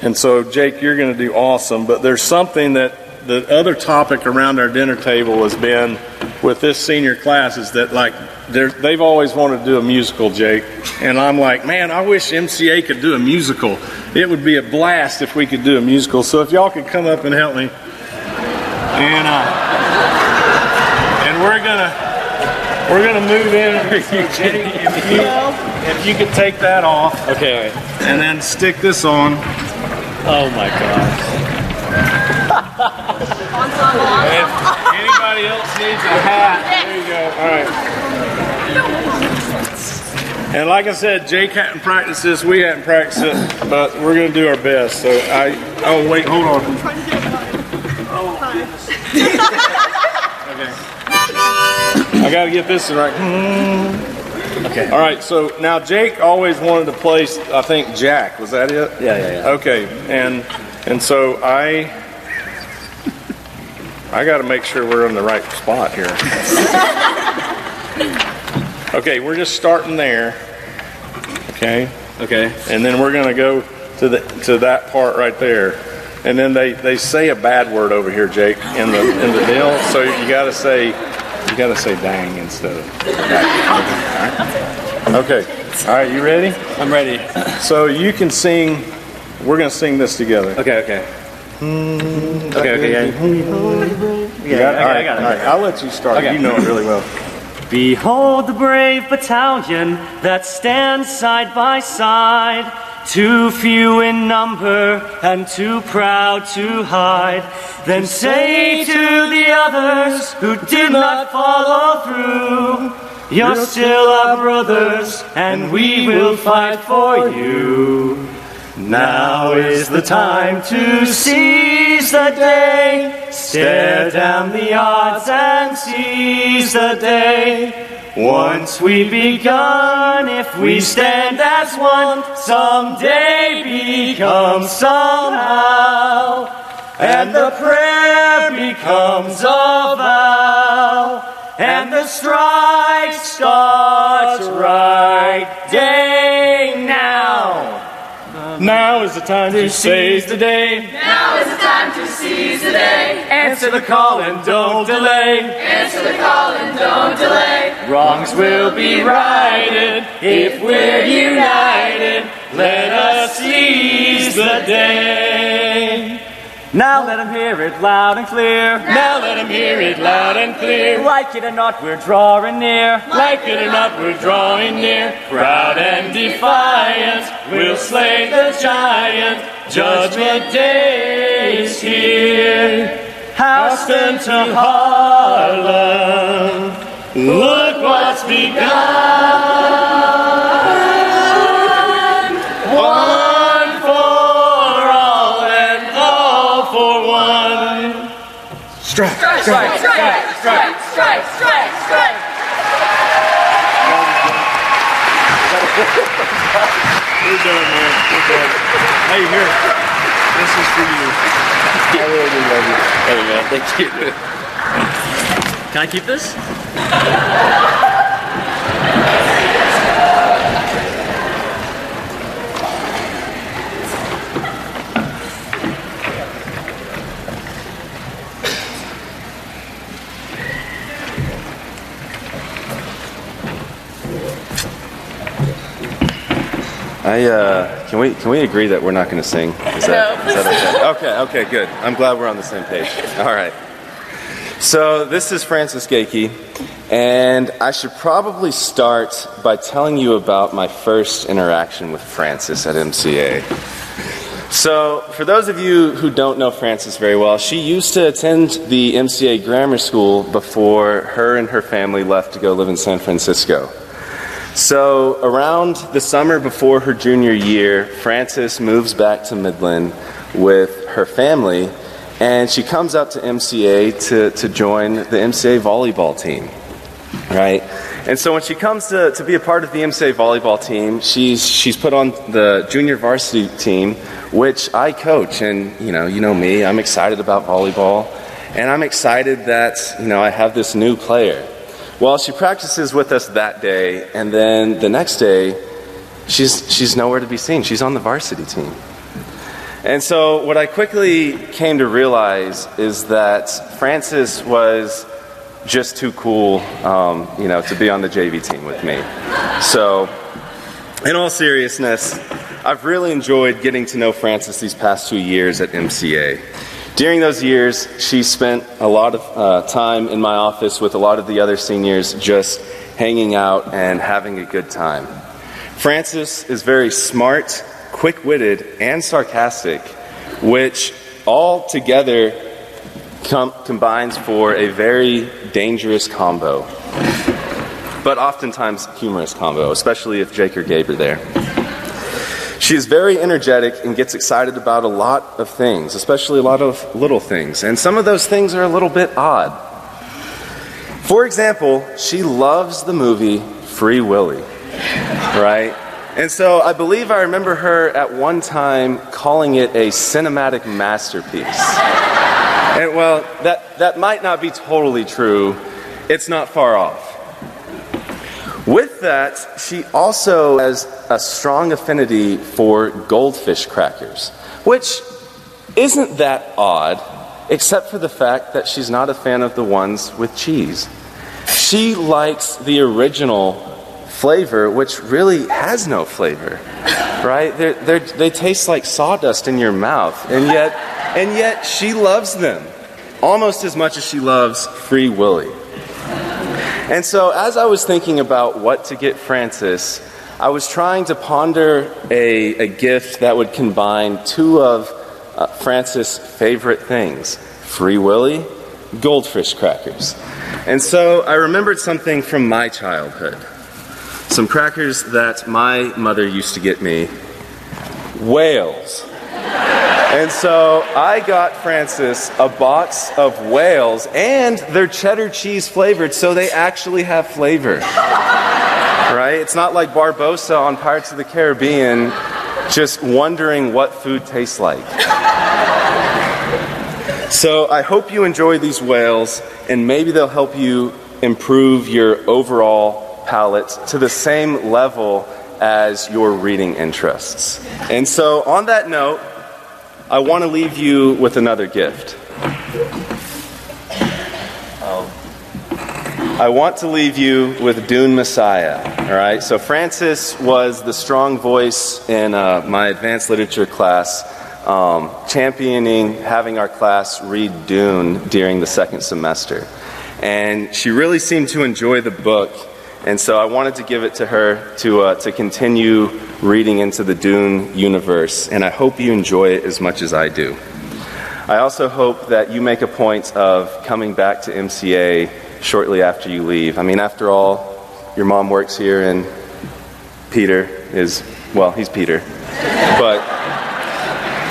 And so, Jake, you're going to do awesome. But there's something that the other topic around our dinner table has been with this senior class is that, like, they've always wanted to do a musical, Jake. And I'm like, man, I wish MCA could do a musical. It would be a blast if we could do a musical. So if y'all could come up and help me. And we're gonna move in. Jake, if you could take that off. Okay. And then stick this on. Oh my gosh. If anybody else needs a hat, there you go. All right. And like I said, Jake hadn't practiced this, we hadn't practiced it, but we're going to do our best. So oh wait, hold on. Okay. I got to get this right. Okay. All right, so now Jake always wanted to play, I think, Jack. Was that it? Yeah. Okay, and so I got to make sure we're in the right spot here. Okay, we're just starting there. Okay. And then we're going to go to that part right there. And then they say a bad word over here, Jake, in the deal. So you got to say You gotta say dang instead of Okay. All right, you ready? I'm ready. So you can sing, we're gonna sing this together. Okay. Okay, yeah. You got it? I got it. All right, I'll let you start. Okay. You know it really well. Behold the brave battalion that stands side by side, too few in number and too proud to hide. Then say to the others who did not follow through, you're still our brothers and we will fight for you. Now is the time to seize the day, stare down the odds and seize the day. Once we've begun, if we stand as one, someday become somehow, and the prayer becomes a vow, and the strike starts right day now. Now is the time to seize the day. Now is the time to seize the day. Answer the call and don't delay. Answer the call and don't delay. Wrongs will be righted if we're united. Let us seize the day. Now let them hear it loud and clear. Now let them hear it loud and clear. Like it or not, we're drawing near. Like it or not, we're drawing near. Proud and defiant, we'll slay the giant. Judgment Day is here. Houston to Harlem, look what's begun. One for all and all for one. Strike. Strike, strike, strike, strike, strike, strike, strike. We're done, man. We're done. Hey, here. This is for you. I really do love you. Hey, man, thank you. Can I keep this? Can we agree that we're not going to sing? Is that okay? Okay, good. I'm glad we're on the same page. All right. So this is Francis Gaiki, and I should probably start by telling you about my first interaction with Francis at MCA. So for those of you who don't know Francis very well, she used to attend the MCA grammar school before her and her family left to go live in San Francisco. So around the summer before her junior year, Francis moves back to Midland with her family, and she comes out to MCA to join the MCA volleyball team, right? And so when she comes to be a part of the MCA volleyball team, she's put on the junior varsity team, which I coach, and you know me, I'm excited about volleyball, and I'm excited that I have this new player. Well, she practices with us that day, and then the next day, she's nowhere to be seen. She's on the varsity team. And so what I quickly came to realize is that Francis was just too cool, to be on the JV team with me. So, in all seriousness, I've really enjoyed getting to know Francis these past 2 years at MCA. During those years, she spent a lot of time in my office with a lot of the other seniors, just hanging out and having a good time. Francis is very smart, quick-witted, and sarcastic, which all together combines for a very dangerous combo, but oftentimes humorous combo, especially if Jake or Gabe are there. She is very energetic and gets excited about a lot of things, especially a lot of little things. And some of those things are a little bit odd. For example, she loves the movie Free Willy, right? And so I believe I remember her at one time calling it a cinematic masterpiece. And well, that might not be totally true. It's not far off. With that, she also has a strong affinity for goldfish crackers, which isn't that odd, except for the fact that she's not a fan of the ones with cheese. She likes the original flavor, which really has no flavor, right? They taste like sawdust in your mouth, and yet she loves them almost as much as she loves Free Willy. And so as I was thinking about what to get Frances, I was trying to ponder a gift that would combine two of Frances' favorite things, Free Willy, goldfish crackers. And so I remembered something from my childhood. Some crackers that my mother used to get me, whales. And so I got Frances a box of whales, and they're cheddar cheese flavored, so they actually have flavor. Right? It's not like Barbosa on Pirates of the Caribbean, just wondering what food tastes like. So I hope you enjoy these whales, and maybe they'll help you improve your overall palate to the same level as your reading interests. And so on that note, I want to leave you with another gift. I want to leave you with Dune Messiah. All right. So Frances was the strong voice in my advanced literature class, championing having our class read Dune during the second semester, and she really seemed to enjoy the book. And so I wanted to give it to her to continue reading into the Dune universe, and I hope you enjoy it as much as I do. I also hope that you make a point of coming back to MCA shortly after you leave. I mean, after all, your mom works here, and Peter is, well, he's Peter. But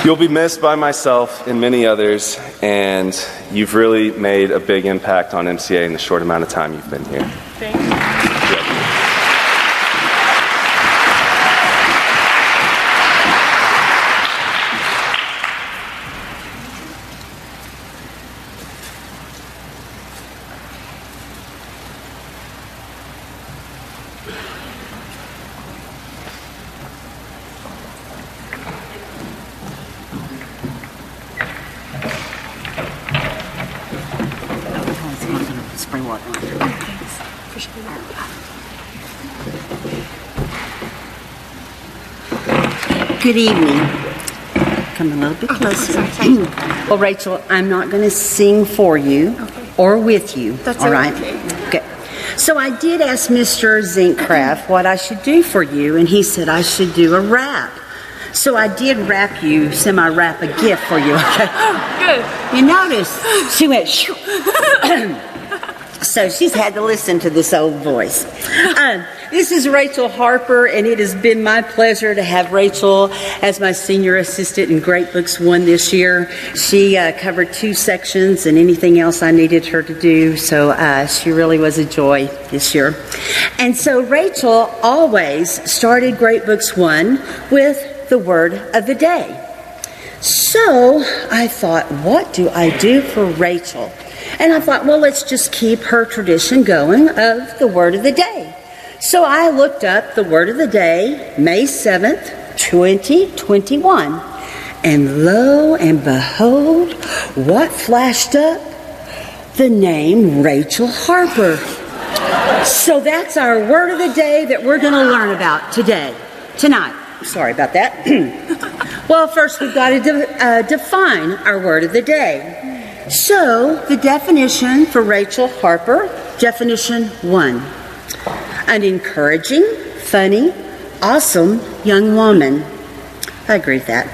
you'll be missed by myself and many others, and you've really made a big impact on MCA in the short amount of time you've been here. Thank you. Good evening. Come a little bit closer. Well, Rachel, I'm not going to sing for you or with you. That's all right. Okay. So I did ask Mr. Zinkcraft what I should do for you, and he said I should do a rap. So I did semi-wrap a gift for you. Okay. Good. You notice she went shoo. So she's had to listen to this old voice. This is Rachel Harper, and it has been my pleasure to have Rachel as my senior assistant in Great Books 1 this year. She covered 2 sections and anything else I needed her to do, so she really was a joy this year. And so Rachel always started Great Books 1 with the word of the day. So I thought, what do I do for Rachel? And I thought, well, let's just keep her tradition going of the word of the day. So I looked up the word of the day, May 7th, 2021. And lo and behold, what flashed up? The name Rachel Harper. So that's our word of the day that we're going to learn about tonight. Sorry about that. Well, first we've got to define our word of the day. So, the definition for Rachel Harper, definition 1. An encouraging, funny, awesome young woman. I agree with that.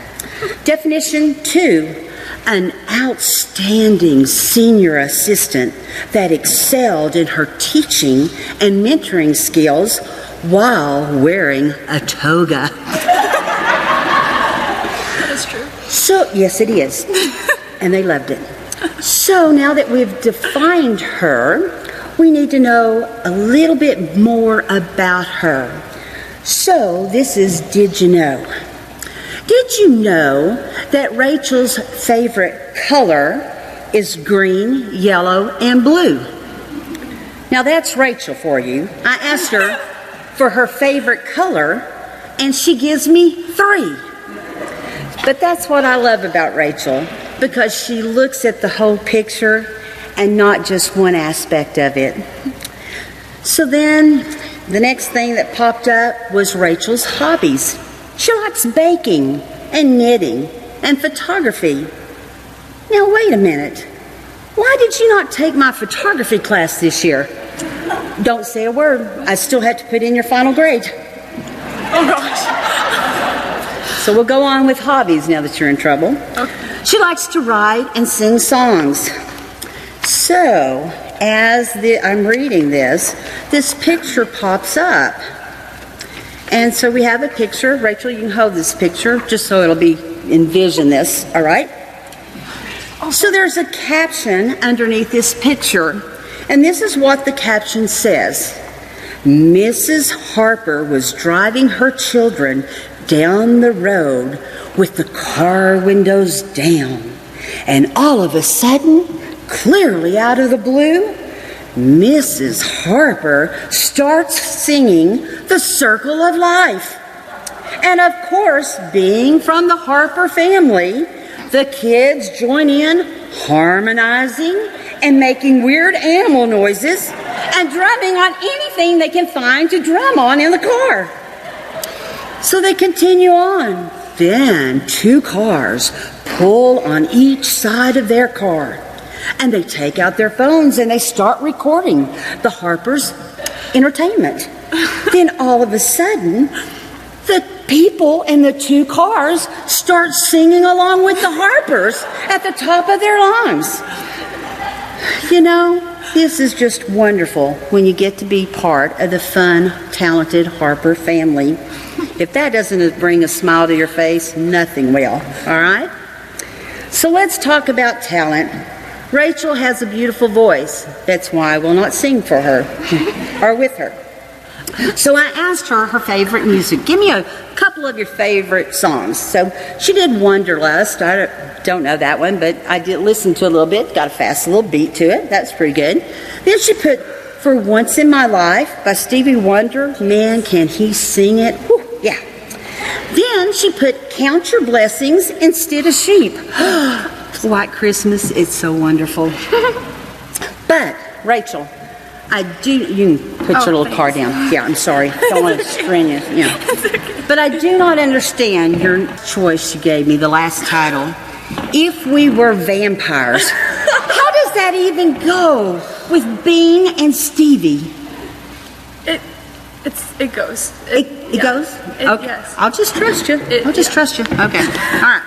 Definition 2. An outstanding senior assistant that excelled in her teaching and mentoring skills while wearing a toga. That's true. So, yes, it is. And they loved it. So now that we've defined her, we need to know a little bit more about her. So this is Did You Know? Did you know that Rachel's favorite color is green, yellow, and blue? Now that's Rachel for you. I asked her for her favorite color, and she gives me 3. But that's what I love about Rachel, because she looks at the whole picture and not just one aspect of it. So then, the next thing that popped up was Rachel's hobbies. She likes baking and knitting and photography. Now, wait a minute. Why did you not take my photography class this year? Don't say a word. I still have to put in your final grade. Oh, gosh. So we'll go on with hobbies now that you're in trouble. Okay. She likes to write and sing songs. So, as I'm reading this picture pops up. And so we have a picture. Rachel, you can hold this picture just so it'll be envision this, all right? So there's a caption underneath this picture, and this is what the caption says. Mrs. Harper was driving her children down the road with the car windows down, and all of a sudden, clearly out of the blue, Mrs. Harper starts singing The Circle of Life. And of course, being from the Harper family, the kids join in harmonizing and making weird animal noises and drumming on anything they can find to drum on in the car. So they continue on. Then 2 cars pull on each side of their car. And they take out their phones and they start recording the Harper's entertainment. Then all of a sudden, the people in the 2 cars start singing along with the Harpers at the top of their lungs. You know, this is just wonderful when you get to be part of the fun, talented Harper family. If that doesn't bring a smile to your face, nothing will, all right? So let's talk about talent. Rachel has a beautiful voice. That's why I will not sing for her or with her. So I asked her favorite music. Give me a couple of your favorite songs. So she did Wanderlust. I don't know that one, but I did listen to it a little bit. Got a fast little beat to it. That's pretty good. Then she put For Once in My Life by Stevie Wonder. Man, can he sing it. Whew, yeah. Then she put Count Your Blessings instead of Sheep. White Christmas, it's so wonderful. But, Rachel, you can put your little car down. Yeah, I'm sorry. Don't want to strain you. Yeah. But I do not understand your choice you gave me, the last title. If We Were Vampires. How does that even go with Bean and Stevie? It goes. It goes? Okay. Yes. I'll just trust you. Trust you. Okay. All right.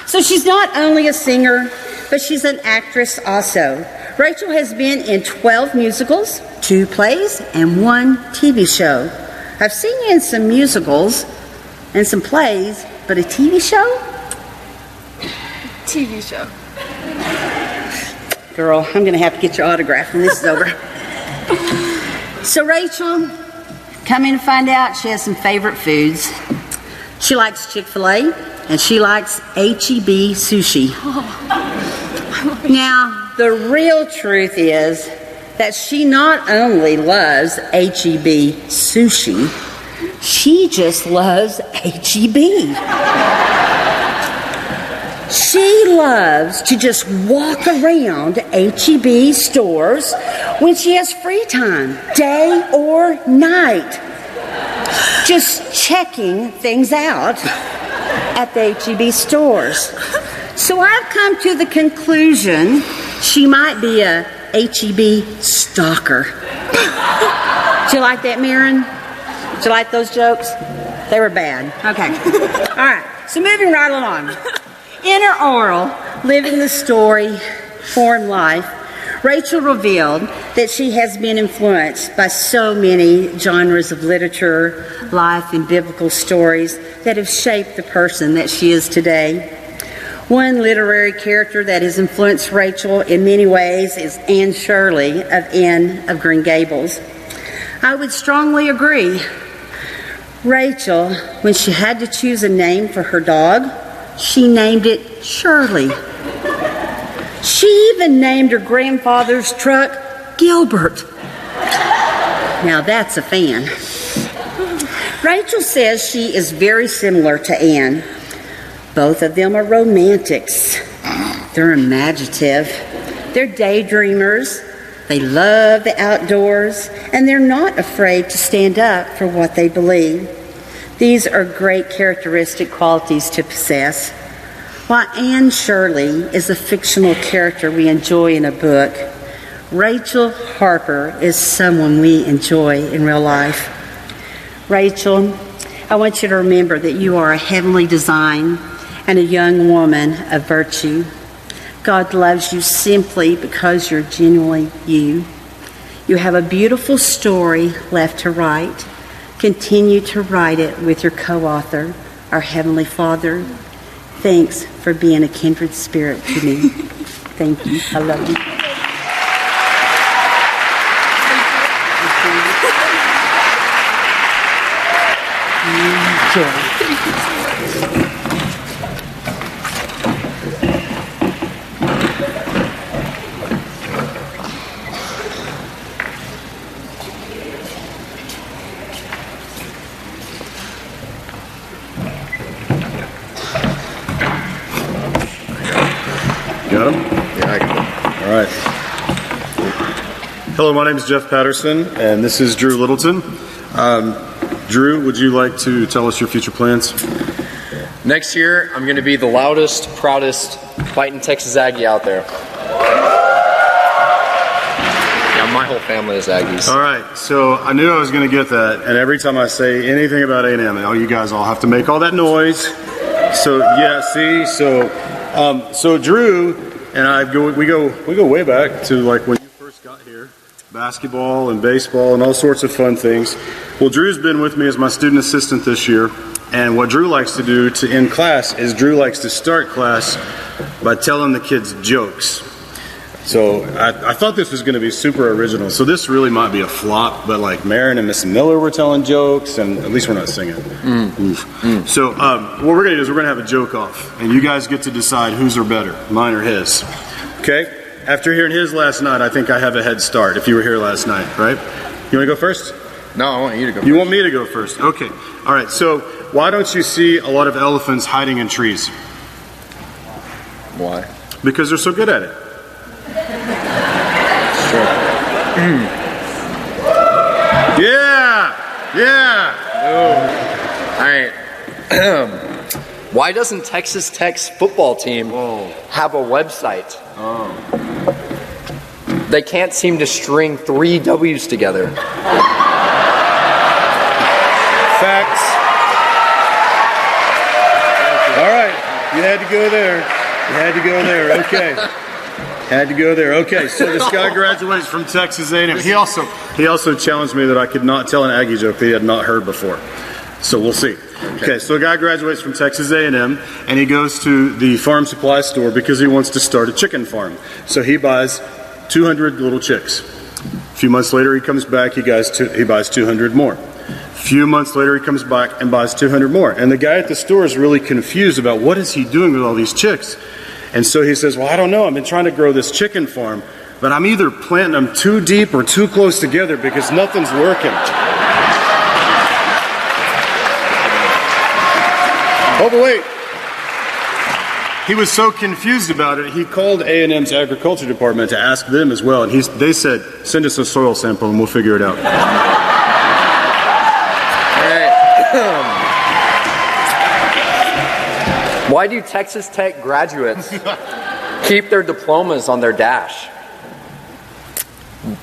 So she's not only a singer, but she's an actress also. Rachel has been in 12 musicals, 2 plays, and 1 TV show. I've seen you in some musicals and some plays, but a TV show? TV show. Girl, I'm going to have to get your autograph when this is over. So Rachel, coming to find out, she has some favorite foods. She likes Chick-fil-A, and she likes H-E-B sushi. Now, the real truth is that she not only loves H-E-B sushi, she just loves H-E-B. She loves to just walk around H-E-B stores when she has free time, day or night, just checking things out at the H-E-B stores. So I've come to the conclusion she might be a H-E-B stalker. Do you like that, Mirren? Do you like those jokes? They were bad. Okay. All right. So moving right along. In her oral, Living the Story, Foreign Life, Rachel revealed that she has been influenced by so many genres of literature, life, and biblical stories that have shaped the person that she is today. One literary character that has influenced Rachel in many ways is Anne Shirley of Anne of Green Gables. I would strongly agree. Rachel, when she had to choose a name for her dog, she named it Shirley. She even named her grandfather's truck Gilbert. Now that's a fan. Rachel says she is very similar to Anne. Both of them are romantics. They're imaginative. They're daydreamers. They love the outdoors, and they're not afraid to stand up for what they believe. These are great characteristic qualities to possess. While Anne Shirley is a fictional character we enjoy in a book, Rachel Harper is someone we enjoy in real life. Rachel, I want you to remember that you are a heavenly design and a young woman of virtue. God loves you simply because you're genuinely you. You have a beautiful story left to write. Continue to write it with your co-author, our Heavenly Father. Thanks for being a kindred spirit to me. Thank you. I love you. Got him? Yeah, I got him. All right. Hello, my name is Jeff Patterson, and this is Drew Littleton. Drew, would you like to tell us your future plans? Next year, I'm going to be the loudest, proudest fighting Texas Aggie out there. Yeah, my whole family is Aggies. All right, so I knew I was going to get that, and every time I say anything about A&M, you guys all have to make all that noise. So yeah, see, so Drew and I we go way back to like when you first got here, basketball and baseball and all sorts of fun things. Well, Drew's been with me as my student assistant this year, and what Drew likes to do to end class is Drew likes to start class by telling the kids jokes. So I thought this was going to be super original. So this really might be a flop, but like Marin and Miss Miller were telling jokes, and at least we're not singing. So what we're going to do is we're going to have a joke off, and you guys get to decide whose are better, mine or his. Okay? After hearing his last night, I think I have a head start if you were here last night, right? You want to go first? No, I want you to go first. You want me to go first? Okay. All right, so why don't you see a lot of elephants hiding in trees? Why? Because they're so good at it. Yeah! All right. Why doesn't Texas Tech's football team have a website? They can't seem to string 3 W's together. Facts. All right, you had to go there. Okay. Had to go there. Okay, so this guy graduates from Texas A&M. He also challenged me that I could not tell an Aggie joke that he had not heard before. So we'll see. Okay, so a guy graduates from Texas A&M, and he goes to the farm supply store because he wants to start a chicken farm. So he buys 200 little chicks. A few months later, he comes back, he buys 200 more. A few months later, he comes back and buys 200 more. And the guy at the store is really confused about what is he doing with all these chicks. And so he says, well, I don't know. I've been trying to grow this chicken farm, but I'm either planting them too deep or too close together because nothing's working. Oh, but wait. He was so confused about it, he called A&M's agriculture department to ask them as well. And they said, send us a soil sample and we'll figure it out. Why do Texas Tech graduates keep their diplomas on their dash?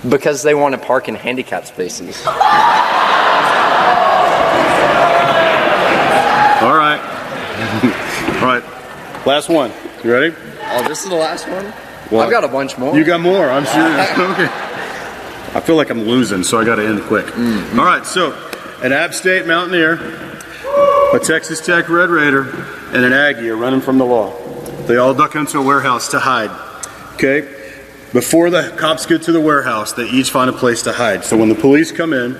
Because they want to park in handicap spaces. All right. All right. Last one. You ready? Oh, this is the last one? What? I've got a bunch more. You got more, I'm sure. Okay. I feel like I'm losing, so I got to end quick. All right, so an App State Mountaineer, a Texas Tech Red Raider, and an Aggie are running from the law. They all duck into a warehouse to hide. Okay? Before the cops get to the warehouse, they each find a place to hide. So when the police come in,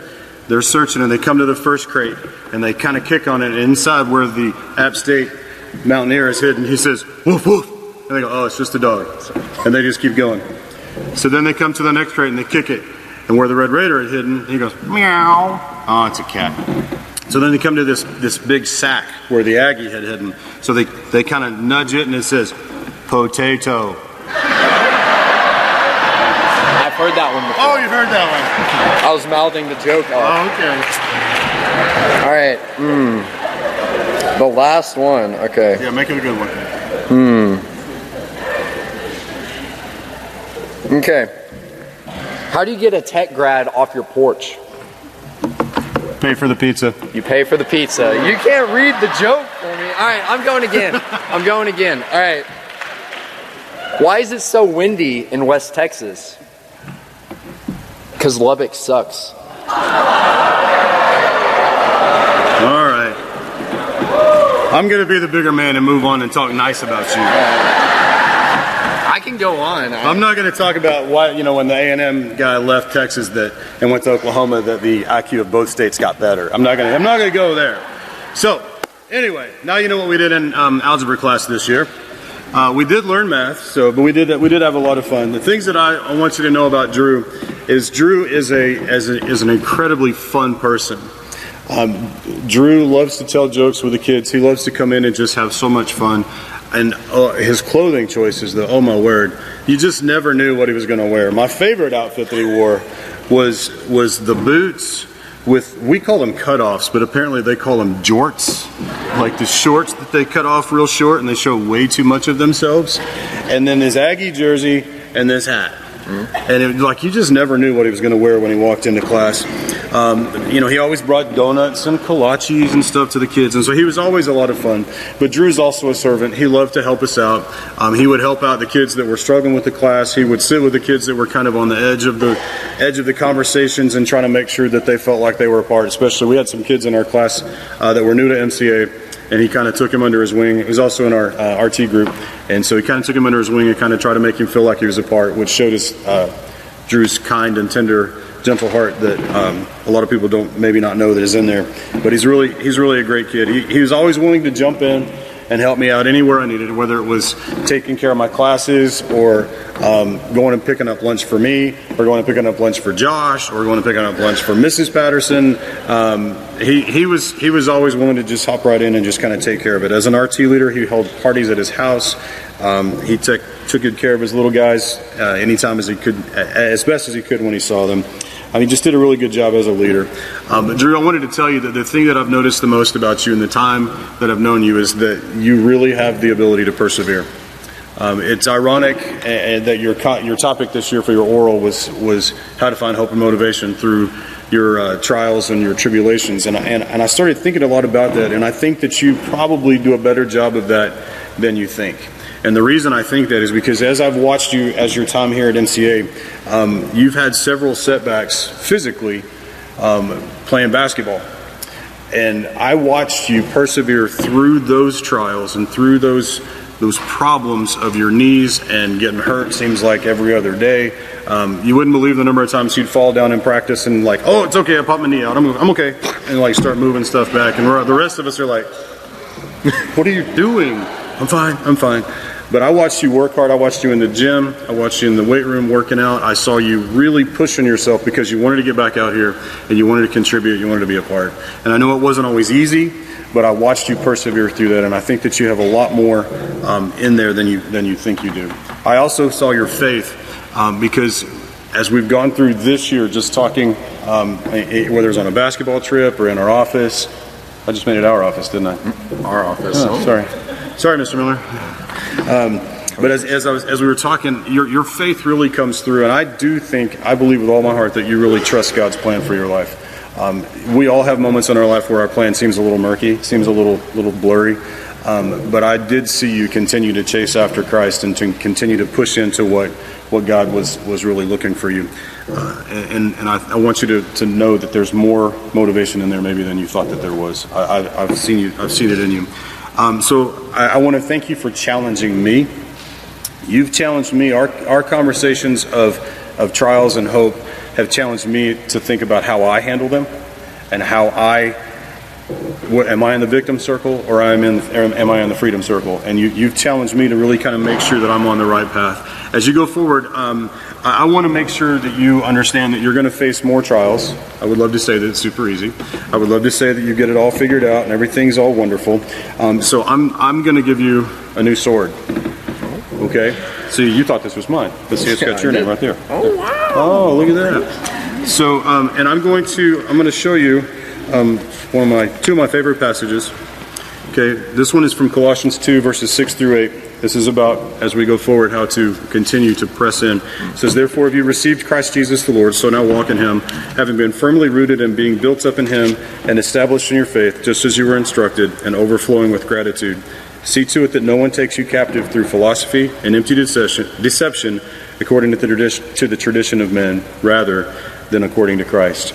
they're searching and they come to the first crate and they kind of kick on it. And inside where the App State Mountaineer is hidden, he says, woof, woof. And they go, oh, it's just a dog. And they just keep going. So then they come to the next crate and they kick it. And where the Red Raider is hidden, he goes, meow. Oh, it's a cat. So then they come to this big sack where the Aggie had hidden. So they kind of nudge it and it says, potato. I've heard that one before. Oh, you've heard that one. I was mouthing the joke off. Oh, okay. All right. The last one. Okay. Yeah, make it a good one. Okay. How do you get a tech grad off your porch? Pay for the pizza. You pay for the pizza. You can't read the joke for me. All right, I'm going again. All right. Why is it so windy in West Texas? Because Lubbock sucks. All right. I'm going to be the bigger man and move on and talk nice about you. I can go on. I'm not going to talk about why, when the A&M guy left Texas and went to Oklahoma, that the IQ of both states got better. I'm not going to go there. So, anyway, now you know what we did in algebra class this year. We did learn math, but we did have a lot of fun. The things that I want you to know about Drew is an incredibly fun person. Drew loves to tell jokes with the kids. He loves to come in and just have so much fun. And his clothing choices, oh my word, you just never knew what he was going to wear. My favorite outfit that he wore was the boots with, we call them cutoffs, but apparently they call them jorts, like the shorts that they cut off real short and they show way too much of themselves. And then this Aggie jersey and this hat. And you just never knew what he was going to wear when he walked into class. He always brought donuts and kolaches and stuff to the kids, and so he was always a lot of fun. But Drew's also a servant. He loved to help us out. He would help out the kids that were struggling with the class. He would sit with the kids that were kind of on the edge of the conversations and trying to make sure that they felt like they were a part. Especially, we had some kids in our class that were new to MCA. And he kind of took him under his wing. He was also in our RT group. And so he kind of took him under his wing and kind of tried to make him feel like he was a part, which showed Drew's kind and tender, gentle heart that a lot of people don't maybe not know that is in there. But he's really a great kid. He was always willing to jump in and help me out anywhere I needed, whether it was taking care of my classes or going and picking up lunch for me, or going and picking up lunch for Josh, or going and picking up lunch for Mrs. Patterson. He was always willing to just hop right in and just kind of take care of it. As an RT leader, he held parties at his house. He took good care of his little guys anytime as he could, as best as he could when he saw them. He just did a really good job as a leader. But Drew, I wanted to tell you that the thing that I've noticed the most about you in the time that I've known you is that you really have the ability to persevere. It's ironic that your topic this year for your oral was how to find hope and motivation through your trials and your tribulations. And I started thinking a lot about that, and I think that you probably do a better job of that than you think. And the reason I think that is because as I've watched you as your time here at MCA, you've had several setbacks physically playing basketball. And I watched you persevere through those trials and through those problems of your knees and getting hurt seems like every other day. You wouldn't believe the number of times you'd fall down in practice and like, oh, it's okay, I popped my knee out, I'm okay. And like start moving stuff back. And the rest of us are like, what are you doing? I'm fine. But I watched you work hard. I watched you in the gym. I watched you in the weight room working out. I saw you really pushing yourself because you wanted to get back out here and you wanted to contribute. You wanted to be a part. And I know it wasn't always easy, but I watched you persevere through that. And I think that you have a lot more in there than you think you do. I also saw your faith because as we've gone through this year, just talking, whether it's on a basketball trip or in our office. I just made it our office, didn't I? Our office. Oh, sorry, Mr. Miller. But as we were talking, your faith really comes through, and I believe with all my heart that you really trust God's plan for your life. We all have moments in our life where our plan seems a little murky, seems a little blurry, but I did see you continue to chase after Christ and to continue to push into what God was really looking for you. And I want you to know that there's more motivation in there maybe than you thought that there was. I've seen it in you. So I want to thank you for challenging me. You've challenged me. Our conversations of trials and hope have challenged me to think about how I handle them and how am I in the victim circle or am I in the freedom circle? And you've challenged me to really kind of make sure that I'm on the right path. As you go forward, I want to make sure that you understand that you're going to face more trials. I would love to say that it's super easy. I would love to say that you get it all figured out and everything's all wonderful. So I'm going to give you a new sword. Okay? See, you thought this was mine. Let's see, it's got your name right there. Oh, wow. Oh, look at that. So, and I'm going to show you two of my favorite passages. Okay, this one is from Colossians 2, verses 6 through 8. This is about, as we go forward, how to continue to press in. It says, "Therefore, if you received Christ Jesus the Lord, so now walk in him, having been firmly rooted and being built up in him and established in your faith, just as you were instructed, and overflowing with gratitude. See to it that no one takes you captive through philosophy and empty deception according to the tradition of men, rather than according to Christ."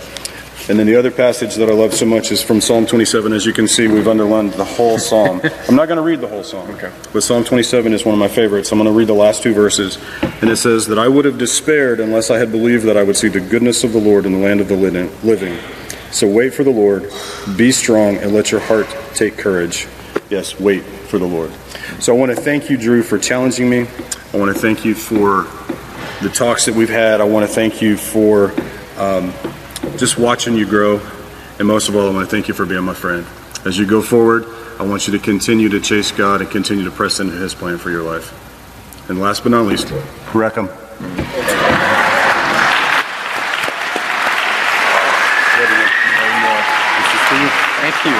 And then the other passage that I love so much is from Psalm 27. As you can see, we've underlined the whole psalm. I'm not going to read the whole psalm, but Psalm 27 is one of my favorites. I'm going to read the last two verses. And it says that I would have despaired unless I had believed that I would see the goodness of the Lord in the land of the living. So wait for the Lord, be strong, and let your heart take courage. Yes, wait for the Lord. So I want to thank you, Drew, for challenging me. I want to thank you for the talks that we've had. I want to thank you for just watching you grow. And most of all, I want to thank you for being my friend. As you go forward, I want you to continue to chase God and continue to press into his plan for your life. And last but not least, wreck 'em. Thank you.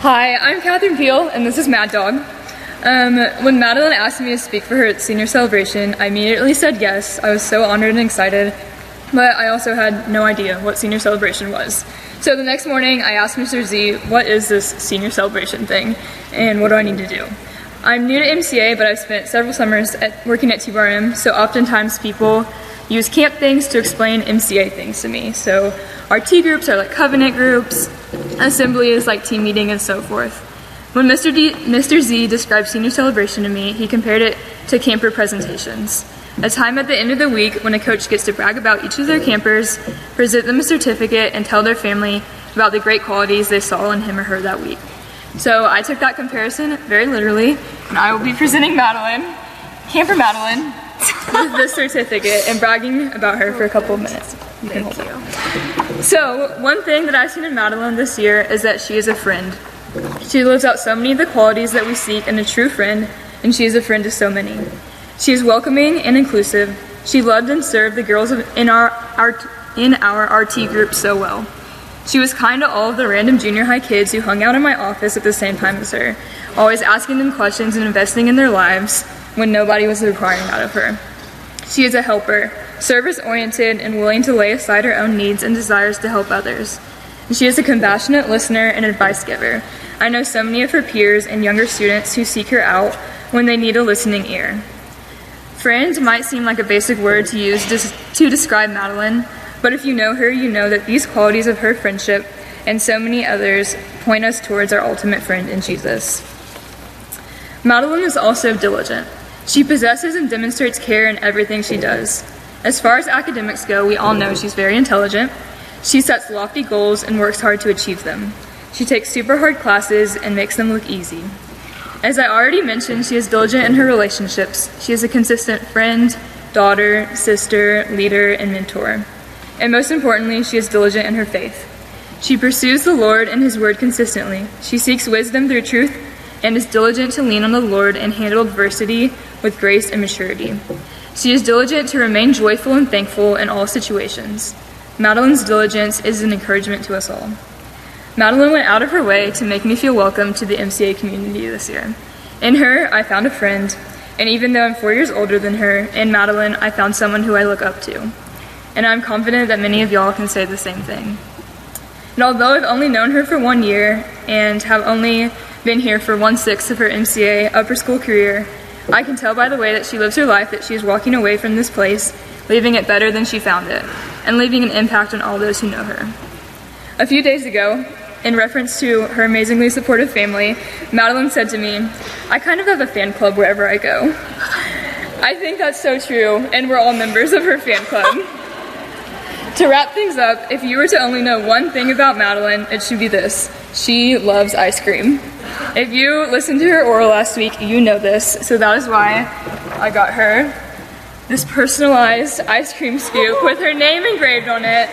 Hi, I'm Catherine Peel, and this is Mad Dog. When Madeline asked me to speak for her senior celebration, I immediately said yes. I was so honored and excited, but I also had no idea what senior celebration was. So the next morning, I asked Mr. Z, what is this senior celebration thing, and what do I need to do? I'm new to MCA, but I've spent several summers working at TBRM, so oftentimes people use camp things to explain MCA things to me. So our T groups are like covenant groups, assembly is like team meeting, and so forth. When Mr. Z described senior celebration to me, he compared it to camper presentations. A time at the end of the week when a coach gets to brag about each of their campers, present them a certificate, and tell their family about the great qualities they saw in him or her that week. So I took that comparison very literally, and I will be presenting Madeline, Camper Madeline, with this certificate and bragging about her for a couple of minutes. Thank you. So, one thing that I've seen in Madeline this year is that she is a friend. She lives out so many of the qualities that we seek in a true friend, and she is a friend to so many. She is welcoming and inclusive. She loved and served the girls in our RT group so well. She was kind to all of the random junior high kids who hung out in my office at the same time as her, always asking them questions and investing in their lives when nobody was requiring that of her. She is a helper, service-oriented, and willing to lay aside her own needs and desires to help others. And she is a compassionate listener and advice giver. I know so many of her peers and younger students who seek her out when they need a listening ear. Friend might seem like a basic word to use to describe Madeline, but if you know her, you know that these qualities of her friendship and so many others point us towards our ultimate friend in Jesus. Madeline is also diligent. She possesses and demonstrates care in everything she does. As far as academics go, we all know she's very intelligent. She sets lofty goals and works hard to achieve them. She takes super hard classes and makes them look easy. As I already mentioned, she is diligent in her relationships. She is a consistent friend, daughter, sister, leader, and mentor. And most importantly, she is diligent in her faith. She pursues the Lord and his word consistently. She seeks wisdom through truth and is diligent to lean on the Lord and handle adversity with grace and maturity. She is diligent to remain joyful and thankful in all situations. Madeline's diligence is an encouragement to us all. Madeline went out of her way to make me feel welcome to the MCA community this year. In her, I found a friend, and even though I'm 4 years older than her, in Madeline, I found someone who I look up to. And I'm confident that many of y'all can say the same thing. And although I've only known her for 1 year and have only been here for 1/6 of her MCA upper school career, I can tell by the way that she lives her life that she is walking away from this place, leaving it better than she found it, and leaving an impact on all those who know her. A few days ago, in reference to her amazingly supportive family, Madeline said to me, "I kind of have a fan club wherever I go." I think that's so true, and we're all members of her fan club. To wrap things up, if you were to only know one thing about Madeline, it should be this. She loves ice cream. If you listened to her oral last week, you know this. So that is why I got her this personalized ice cream scoop with her name engraved on it,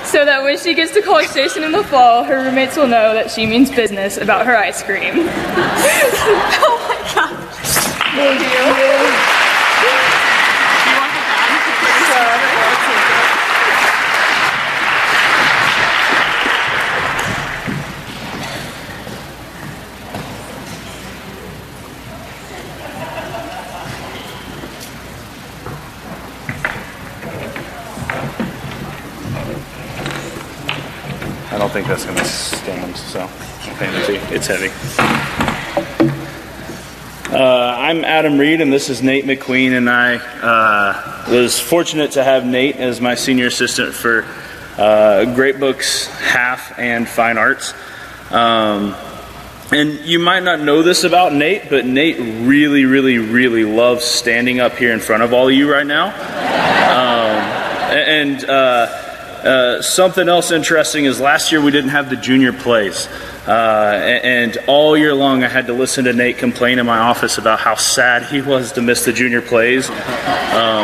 so that when she gets to College Station in the fall, her roommates will know that she means business about her ice cream. Oh my god. Thank you. You want the bag to put it I don't think that's going to stand, so I'll hand it to you. It's heavy. I'm Adam Reed, and this is Nate McQueen, and I was fortunate to have Nate as my senior assistant for Great Books, Half, and Fine Arts. And you might not know this about Nate, but Nate really, really, really loves standing up here in front of all of you right now. Something else interesting is last year we didn't have the junior plays. And all year long I had to listen to Nate complain in my office about how sad he was to miss the junior plays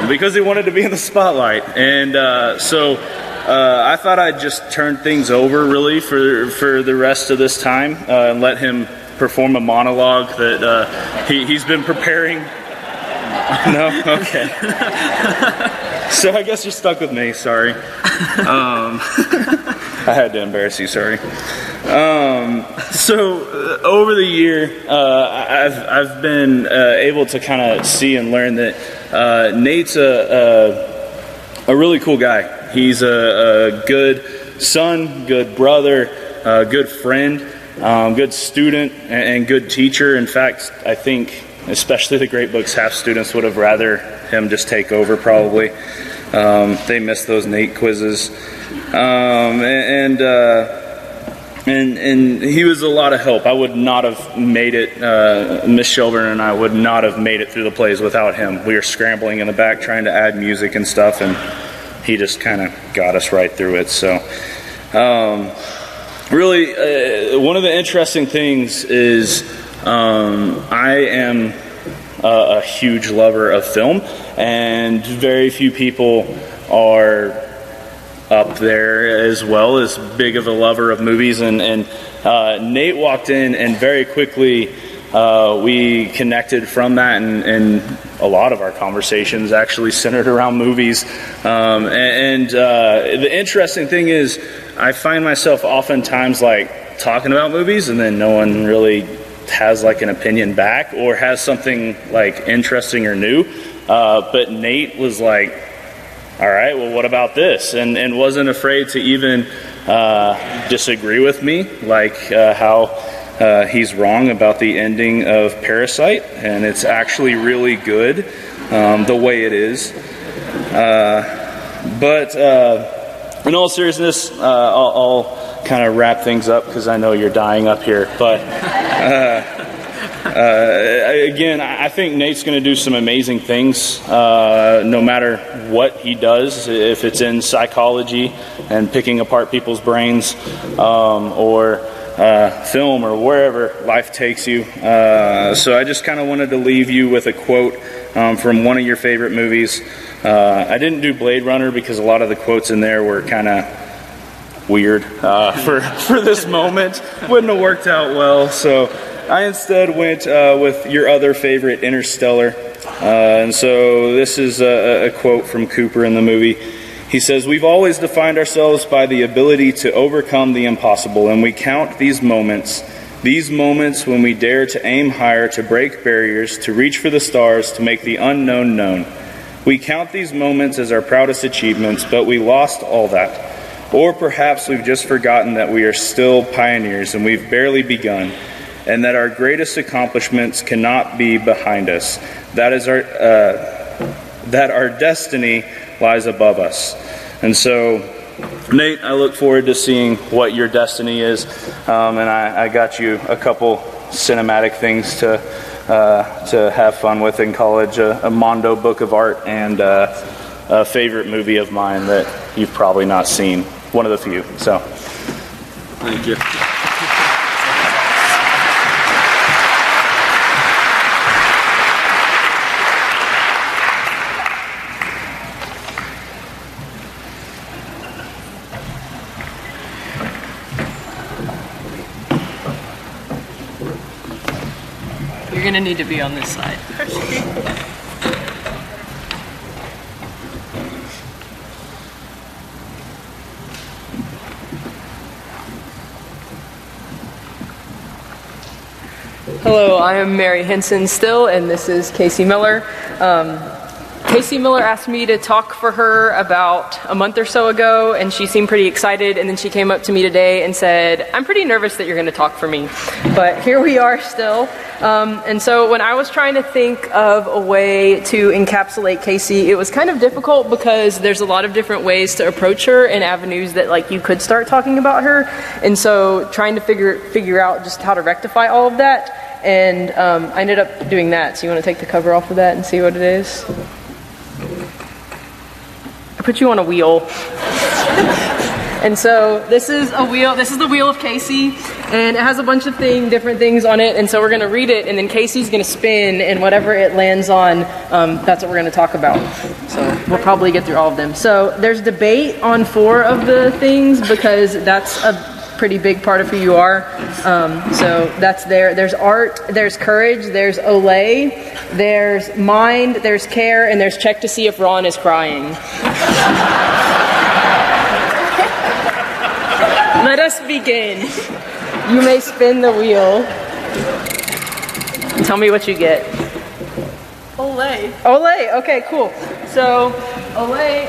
because he wanted to be in the spotlight. And so I thought I'd just turn things over really for the rest of this time and let him perform a monologue that he's been preparing. No? Okay. So I guess you're stuck with me, sorry. I had to embarrass you, sorry. So over the year, I've been able to kind of see and learn that Nate's a really cool guy. He's a good son, good brother, good friend, good student, and good teacher. In fact, I think especially the Great Books Half students would have rather him just take over probably. They miss those Nate quizzes. And he was a lot of help. I would not have made it, Miss Shelburne and I would not have made it through the plays without him. We were scrambling in the back trying to add music and stuff, and he just kind of got us right through it. So really, one of the interesting things is I am a huge lover of film, and very few people are up there as well as big of a lover of movies. And Nate walked in, and very quickly we connected from that, and a lot of our conversations actually centered around movies. The interesting thing is I find myself oftentimes like talking about movies, and then no one really has like an opinion back or has something like interesting or new. But Nate was like, all right, well, what about this? And wasn't afraid to even disagree with me, like how he's wrong about the ending of Parasite, and it's actually really good the way it is. But in all seriousness, I'll kind of wrap things up because I know you're dying up here. But again, I think Nate's going to do some amazing things no matter what he does, if it's in psychology and picking apart people's brains or film or wherever life takes you. So I just kind of wanted to leave you with a quote from one of your favorite movies. I didn't do Blade Runner because a lot of the quotes in there were kind of weird for this moment. Wouldn't have worked out well. So I instead went with your other favorite, Interstellar. And so this is a quote from Cooper in the movie. He says, "We've always defined ourselves by the ability to overcome the impossible, and we count these moments when we dare to aim higher, to break barriers, to reach for the stars, to make the unknown known. We count these moments as our proudest achievements, but we lost all that. Or perhaps we've just forgotten that we are still pioneers and we've barely begun, and that our greatest accomplishments cannot be behind us. That our destiny lies above us." And so, Nate, I look forward to seeing what your destiny is, and I got you a couple cinematic things to have fun with in college, a Mondo book of art, and a favorite movie of mine that you've probably not seen, one of the few. So, thank you. You're gonna need to be on this side. Hello, I am Mary Henson still, and this is Casey Miller. Casey Miller asked me to talk for her about a month or so ago, and she seemed pretty excited, and then she came up to me today and said, I'm pretty nervous that you're going to talk for me. But here we are still. And so when I was trying to think of a way to encapsulate Casey, it was kind of difficult because there's a lot of different ways to approach her and avenues that like you could start talking about her. And so trying to figure out just how to rectify all of that. And I ended up doing that. So you want to take the cover off of that and see what it is? I put you on a wheel. And so this is a wheel, this is the wheel of Casey, and it has a bunch of different things on it, and so we're gonna read it, and then Casey's gonna spin, and whatever it lands on, that's what we're gonna talk about. So we'll probably get through all of them. So there's debate on 4 of the things, because that's a pretty big part of who you are. So that's there. There's art, there's courage, there's Olay, there's mind, there's care, and there's check to see if Ron is crying. Let us begin. You may spin the wheel. Tell me what you get. Olay. Olay, okay, cool. So, Olay,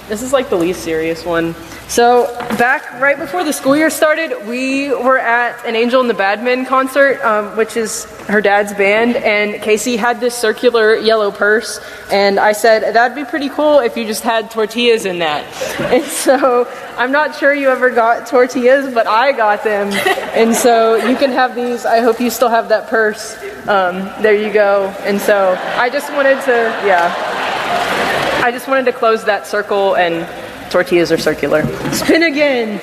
this is like the least serious one. So, back right before the school year started, we were at an Angel and the Badmen concert, which is her dad's band, and Casey had this circular yellow purse, and I said, that'd be pretty cool if you just had tortillas in that. And so, I'm not sure you ever got tortillas, but I got them, and so you can have these. I hope you still have that purse. There you go. And so, I just wanted to close that circle, and tortillas are circular. Spin again.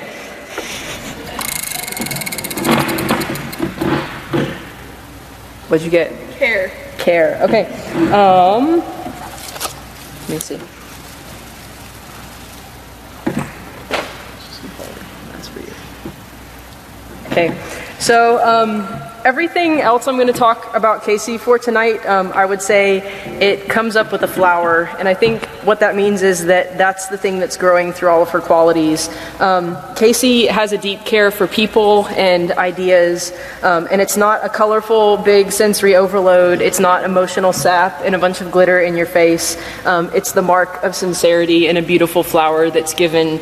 What'd you get? Care. Care. Okay. Let me see. That's for you. Okay. So, everything else I'm going to talk about Casey for tonight, I would say it comes up with a flower, and I think what that means is that that's the thing that's growing through all of her qualities. Casey has a deep care for people and ideas, and it's not a colorful, big sensory overload. It's not emotional sap and a bunch of glitter in your face. It's the mark of sincerity and a beautiful flower that's given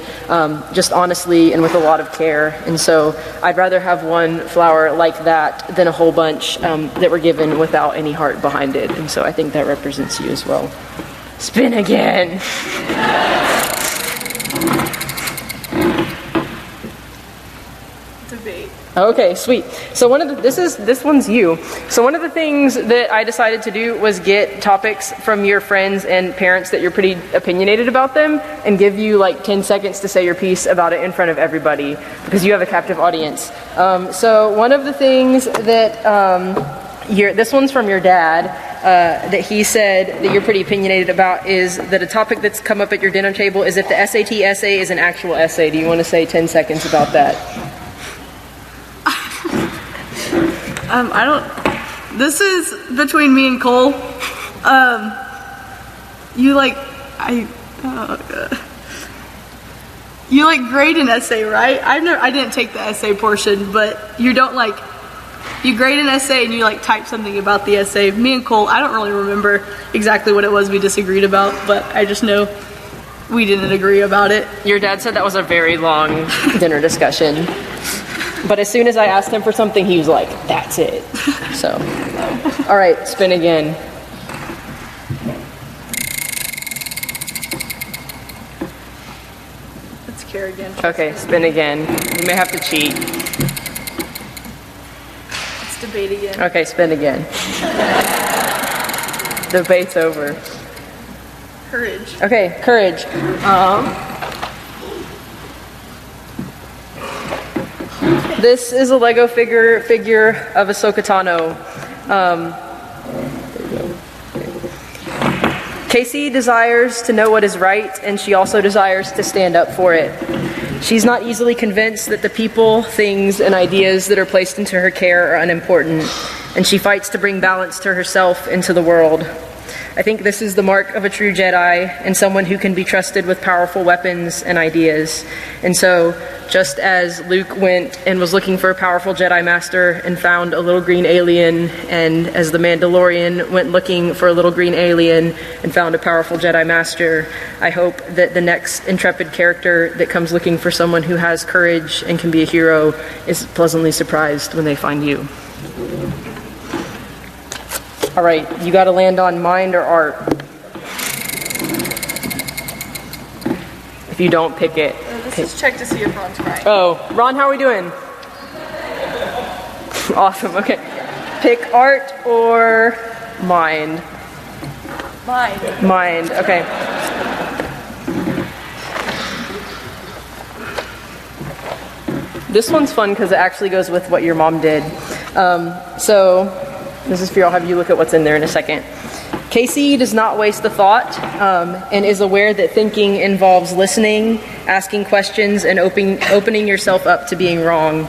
just honestly and with a lot of care. And so I'd rather have one flower like that than a whole bunch that were given without any heart behind it. And so I think that represents you as well. Spin again. Debate. Okay, sweet. So this one's you. So one of the things that I decided to do was get topics from your friends and parents that you're pretty opinionated about them, and give you like 10 seconds to say your piece about it in front of everybody, because you have a captive audience. So one of the things that this one's from your dad, that he said that you're pretty opinionated about, is that a topic that's come up at your dinner table is if the SAT essay is an actual essay. Do you want to say 10 seconds about that? This is between me and Cole. You grade an essay, right? I didn't take the essay portion, but you grade an essay and you type something about the essay. Me and Cole, I don't really remember exactly what it was we disagreed about, but I just know we didn't agree about it. Your dad said that was a very long dinner discussion. But as soon as I asked him for something, he was like, that's it. So, all right, spin again. Let's care again. Okay, spin again. You may have to cheat. Let's debate again. Okay, spin again. Debate's over. Courage. Okay, courage. This is a Lego figure of Ahsoka Tano. There you go. Casey desires to know what is right, and she also desires to stand up for it. She's not easily convinced that the people, things, and ideas that are placed into her care are unimportant, and she fights to bring balance to herself and to the world. I think this is the mark of a true Jedi and someone who can be trusted with powerful weapons and ideas. And so, just as Luke went and was looking for a powerful Jedi Master and found a little green alien, and as the Mandalorian went looking for a little green alien and found a powerful Jedi Master, I hope that the next intrepid character that comes looking for someone who has courage and can be a hero is pleasantly surprised when they find you. All right, you got to land on mind or art. If you don't pick it. Let's check to see if Ron's right. Oh, Ron, how are we doing? Awesome, okay. Pick art or mind? Mind. Mind, okay. This one's fun because it actually goes with what your mom did. So, this is for you. I'll have you look at what's in there in a second. Casey does not waste a thought and is aware that thinking involves listening, asking questions, and opening yourself up to being wrong.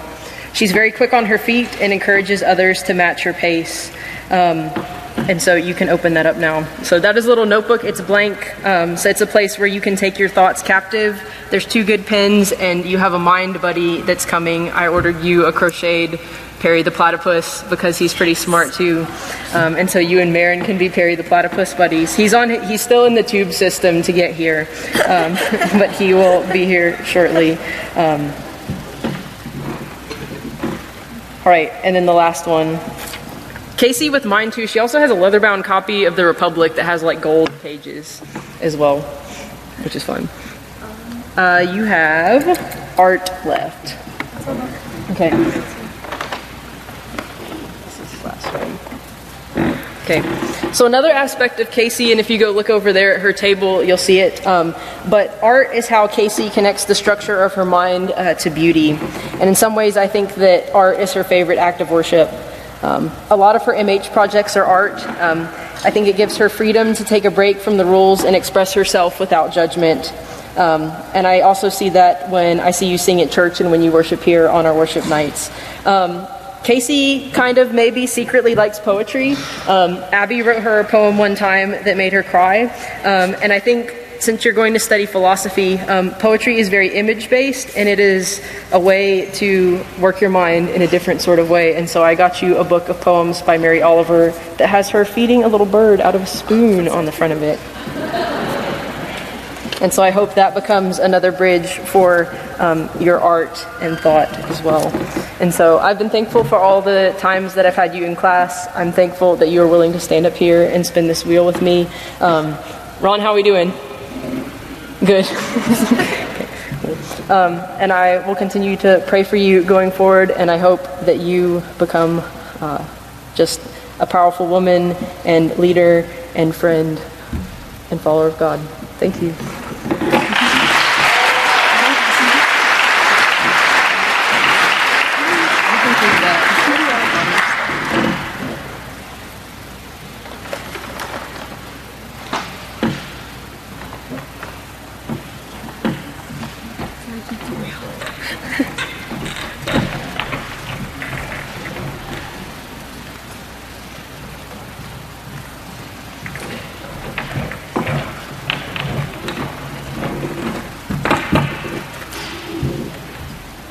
She's very quick on her feet and encourages others to match her pace. And so you can open that up now. So that is a little notebook. It's blank. So it's a place where you can take your thoughts captive. There's 2 good pens, and you have a mind buddy that's coming. I ordered you a crocheted Perry the Platypus because he's pretty smart too. And so you and Marin can be Perry the Platypus buddies. He's still in the tube system to get here, but he will be here shortly. All right, and then the last one. Casey with mine too, she also has a leather-bound copy of The Republic that has like gold pages as well, which is fun. You have art left. Okay. This is the last one. Okay. So another aspect of Casey, and if you go look over there at her table, you'll see it, but art is how Casey connects the structure of her mind to beauty. And in some ways, I think that art is her favorite act of worship. A lot of her MH projects are art. I think it gives her freedom to take a break from the rules and express herself without judgment. And I also see that when I see you sing at church and when you worship here on our worship nights. Casey kind of maybe secretly likes poetry. Abby wrote her a poem one time that made her cry. And I think since you're going to study philosophy, poetry is very image-based, and it is a way to work your mind in a different sort of way. And so I got you a book of poems by Mary Oliver that has her feeding a little bird out of a spoon on the front of it. And so I hope that becomes another bridge for your art and thought as well. And so I've been thankful for all the times that I've had you in class. I'm thankful that you are willing to stand up here and spin this wheel with me. Ron, how are we doing? Good. Okay. And I will continue to pray for you going forward, and I hope that you become just a powerful woman and leader and friend and follower of God. Thank you.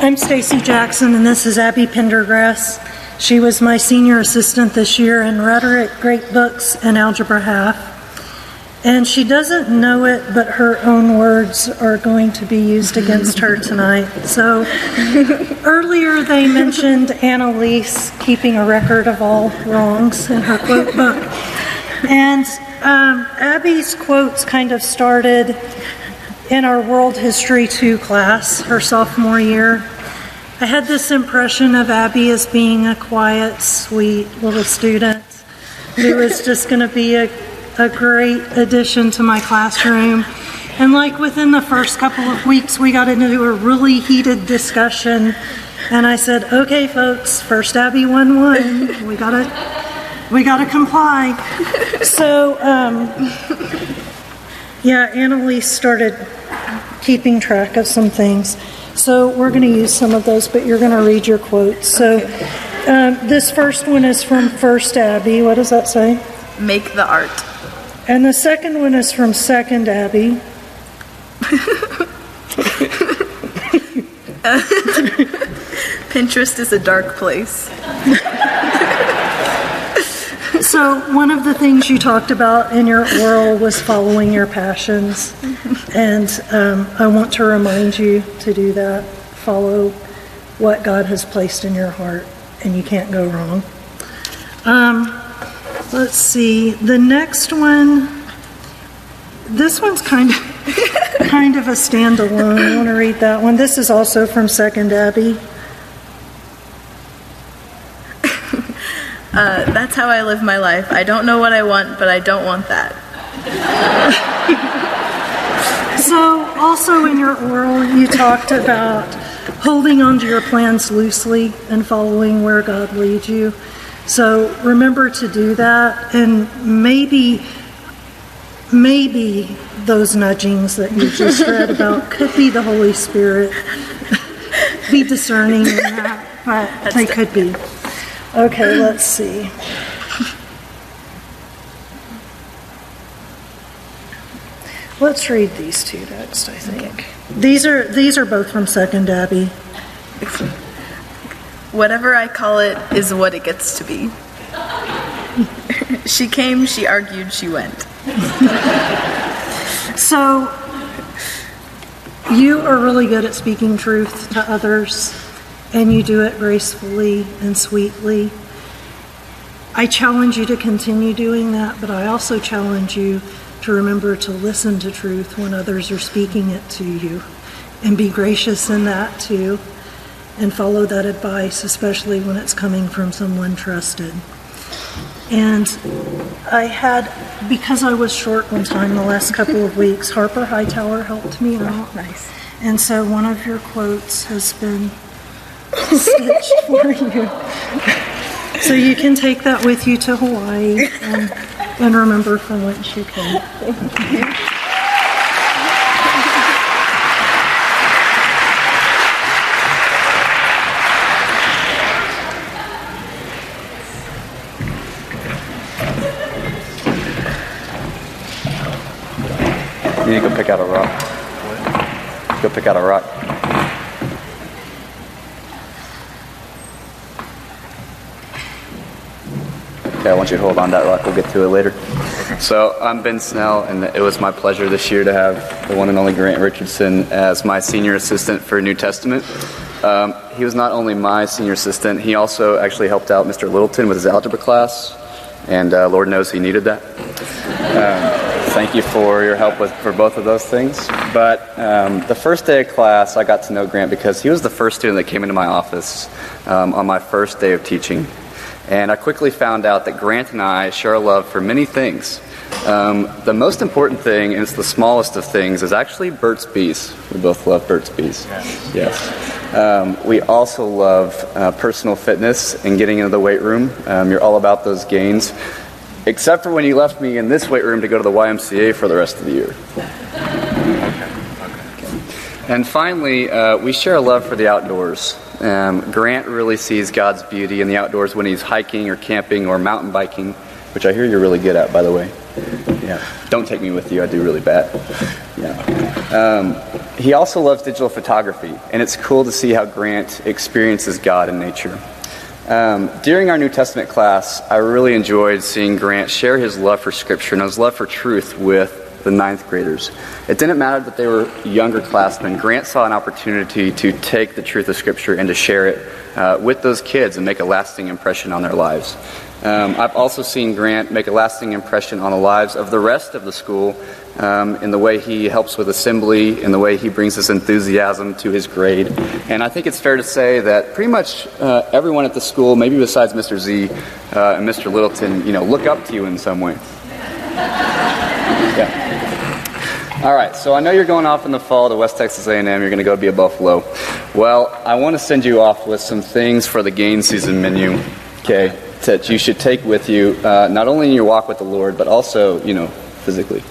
I'm Stacy Jackson, and this is Abby Pendergrass. She was my senior assistant this year in Rhetoric, Great Books, and Algebra Half. And she doesn't know it, but her own words are going to be used against her tonight. So earlier they mentioned Annelise keeping a record of all wrongs in her quote book. And Abby's quotes kind of started in our World History 2 class, her sophomore year. I had this impression of Abby as being a quiet, sweet little student who was just going to be a great addition to my classroom. And like within the first couple of weeks, we got into a really heated discussion. And I said, okay, folks, first Abby 1-1. We got to We got to comply. So, yeah, Annelise started keeping track of some things. So we're going to use some of those, but you're going to read your quotes. So this first one is from First Abby. What does that say? Make the art. And the second one is from Second Abby. Pinterest is a dark place. So one of the things you talked about in your oral was following your passions. And I want to remind you to do that. Follow what God has placed in your heart, and you can't go wrong. Let's see. The next one, this one's kind of a standalone. I want to read that one. This is also from Second Abby. That's how I live my life. I don't know what I want, but I don't want that. So also in your oral, you talked about holding onto your plans loosely and following where God leads you. So remember to do that, and maybe those nudgings that you just read about could be the Holy Spirit. Be discerning in that, but they could be. Okay, let's see. Let's read these two next, I think. Okay. These are both from Second Abby. Whatever I call it is what it gets to be. She came, she argued, she went. So, you are really good at speaking truth to others, and you do it gracefully and sweetly. I challenge you to continue doing that, but I also challenge you to remember to listen to truth when others are speaking it to you, and be gracious in that too, and follow that advice, especially when it's coming from someone trusted. And I had, because I was short one time the last couple of weeks, Harper Hightower helped me out. Nice. And so one of your quotes has been stitched for you. So you can take that with you to Hawaii and remember from whence you came. Thank you. You need to go pick out a rock. Go pick out a rock. Okay, I want you to hold on to that rock. We'll get to it later. So I'm Ben Snell, and it was my pleasure this year to have the one and only Grant Richardson as my senior assistant for New Testament. He was not only my senior assistant, he also actually helped out Mr. Littleton with his algebra class, and Lord knows he needed that. Thank you for your help for both of those things. But the first day of class, I got to know Grant because he was the first student that came into my office on my first day of teaching. And I quickly found out that Grant and I share a love for many things. The most important thing, and it's the smallest of things, is actually Burt's Bees. We both love Burt's Bees. Yes. We also love personal fitness and getting into the weight room. You're all about those gains. Except for when you left me in this weight room to go to the YMCA for the rest of the year. Okay. And finally, we share a love for the outdoors. Grant really sees God's beauty in the outdoors when he's hiking or camping or mountain biking, which I hear you're really good at, by the way. Yeah. Don't take me with you, I do really bad. Yeah. He also loves digital photography, and it's cool to see how Grant experiences God in nature. During our New Testament class, I really enjoyed seeing Grant share his love for Scripture and his love for truth with the 9th graders. It didn't matter that they were younger classmen. Grant saw an opportunity to take the truth of Scripture and to share it with those kids and make a lasting impression on their lives. I've also seen Grant make a lasting impression on the lives of the rest of the school in the way he helps with assembly, in the way he brings his enthusiasm to his grade. And I think it's fair to say that pretty much everyone at the school, maybe besides Mr. Z and Mr. Littleton, look up to you in some way. Yeah. All right, so I know you're going off in the fall to West Texas A&M. You're going to go be a Buffalo. Well, I want to send you off with some things for the gain season menu. Okay. that you should take with you, not only in your walk with the Lord, but also, physically.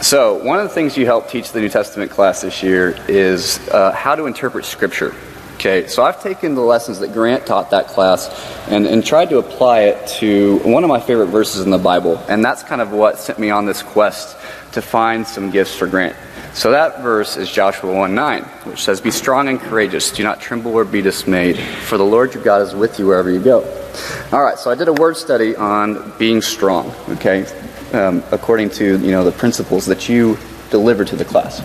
So one of the things you help teach the New Testament class this year is how to interpret Scripture. Okay, so I've taken the lessons that Grant taught that class and tried to apply it to one of my favorite verses in the Bible, and that's kind of what sent me on this quest to find some gifts for Grant. So that verse is Joshua 1:9, which says, "Be strong and courageous, do not tremble or be dismayed, for the Lord your God is with you wherever you go." All right, so I did a word study on being strong, okay, according to the principles that you delivered to the class.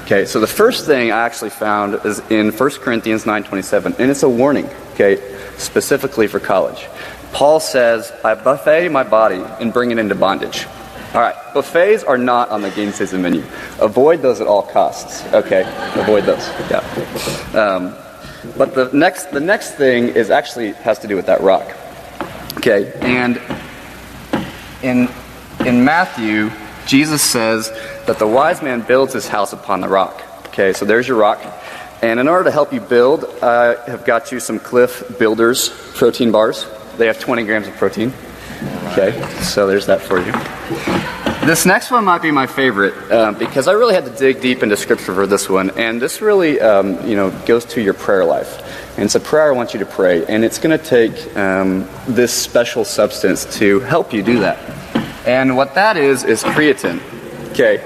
Okay, so the first thing I actually found is in 1 Corinthians 9:27, and it's a warning, okay, specifically for college. Paul says, "I buffet my body and bring it into bondage." All right, buffets are not on the game season menu. Avoid those at all costs, okay? Avoid those, yeah. But the next thing is actually has to do with that rock, okay? And in Matthew, Jesus says that the wise man builds his house upon the rock. Okay, so there's your rock. And in order to help you build, I have got you some Cliff Builders protein bars. They have 20 grams of protein. Okay, so there's that for you. This next one might be my favorite because I really had to dig deep into Scripture for this one. And this really, goes to your prayer life. And it's a prayer I want you to pray. And it's going to take this special substance to help you do that. And what that is creatine. Okay.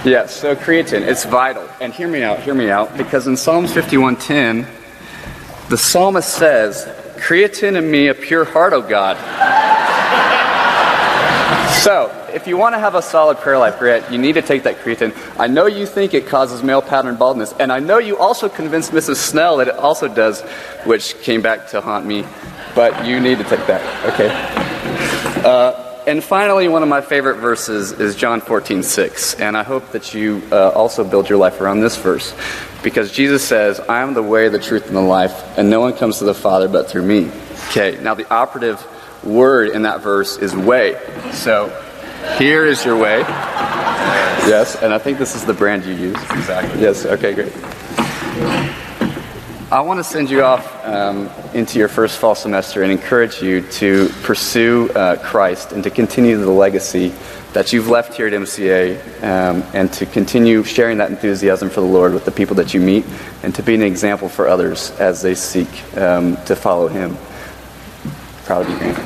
Yes, so creatine, it's vital. And hear me out, because in Psalms 51:10, the psalmist says, "Creatine in me a pure heart, O God." So, if you want to have a solid prayer life, Grant, you need to take that creatine. I know you think it causes male pattern baldness, and I know you also convinced Mrs. Snell that it also does, which came back to haunt me, but you need to take that, okay? And finally, one of my favorite verses is John 14:6, and I hope that you also build your life around this verse, because Jesus says, "I am the way, the truth, and the life, and no one comes to the Father but through me." Okay, now the operative word in that verse is way. So here is your way. Yes, and I think this is the brand you use. Exactly. Yes, okay, great. I want to send you off into your first fall semester and encourage you to pursue Christ and to continue the legacy that you've left here at MCA and to continue sharing that enthusiasm for the Lord with the people that you meet and to be an example for others as they seek to follow Him. Proud of you, Grant.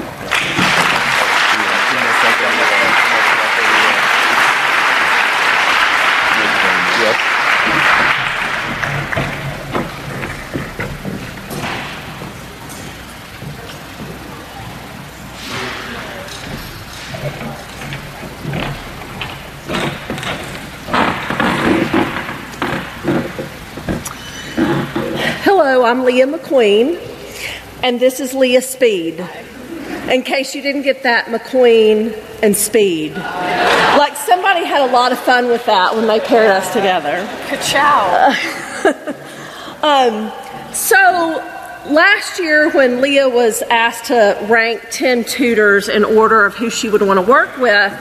Hello, I'm Leah McQueen, and this is Leah Speed. In case you didn't get that, McQueen and Speed. Like somebody had a lot of fun with that when they paired us together. Ka-chow. So last year when Leah was asked to rank 10 tutors in order of who she would want to work with,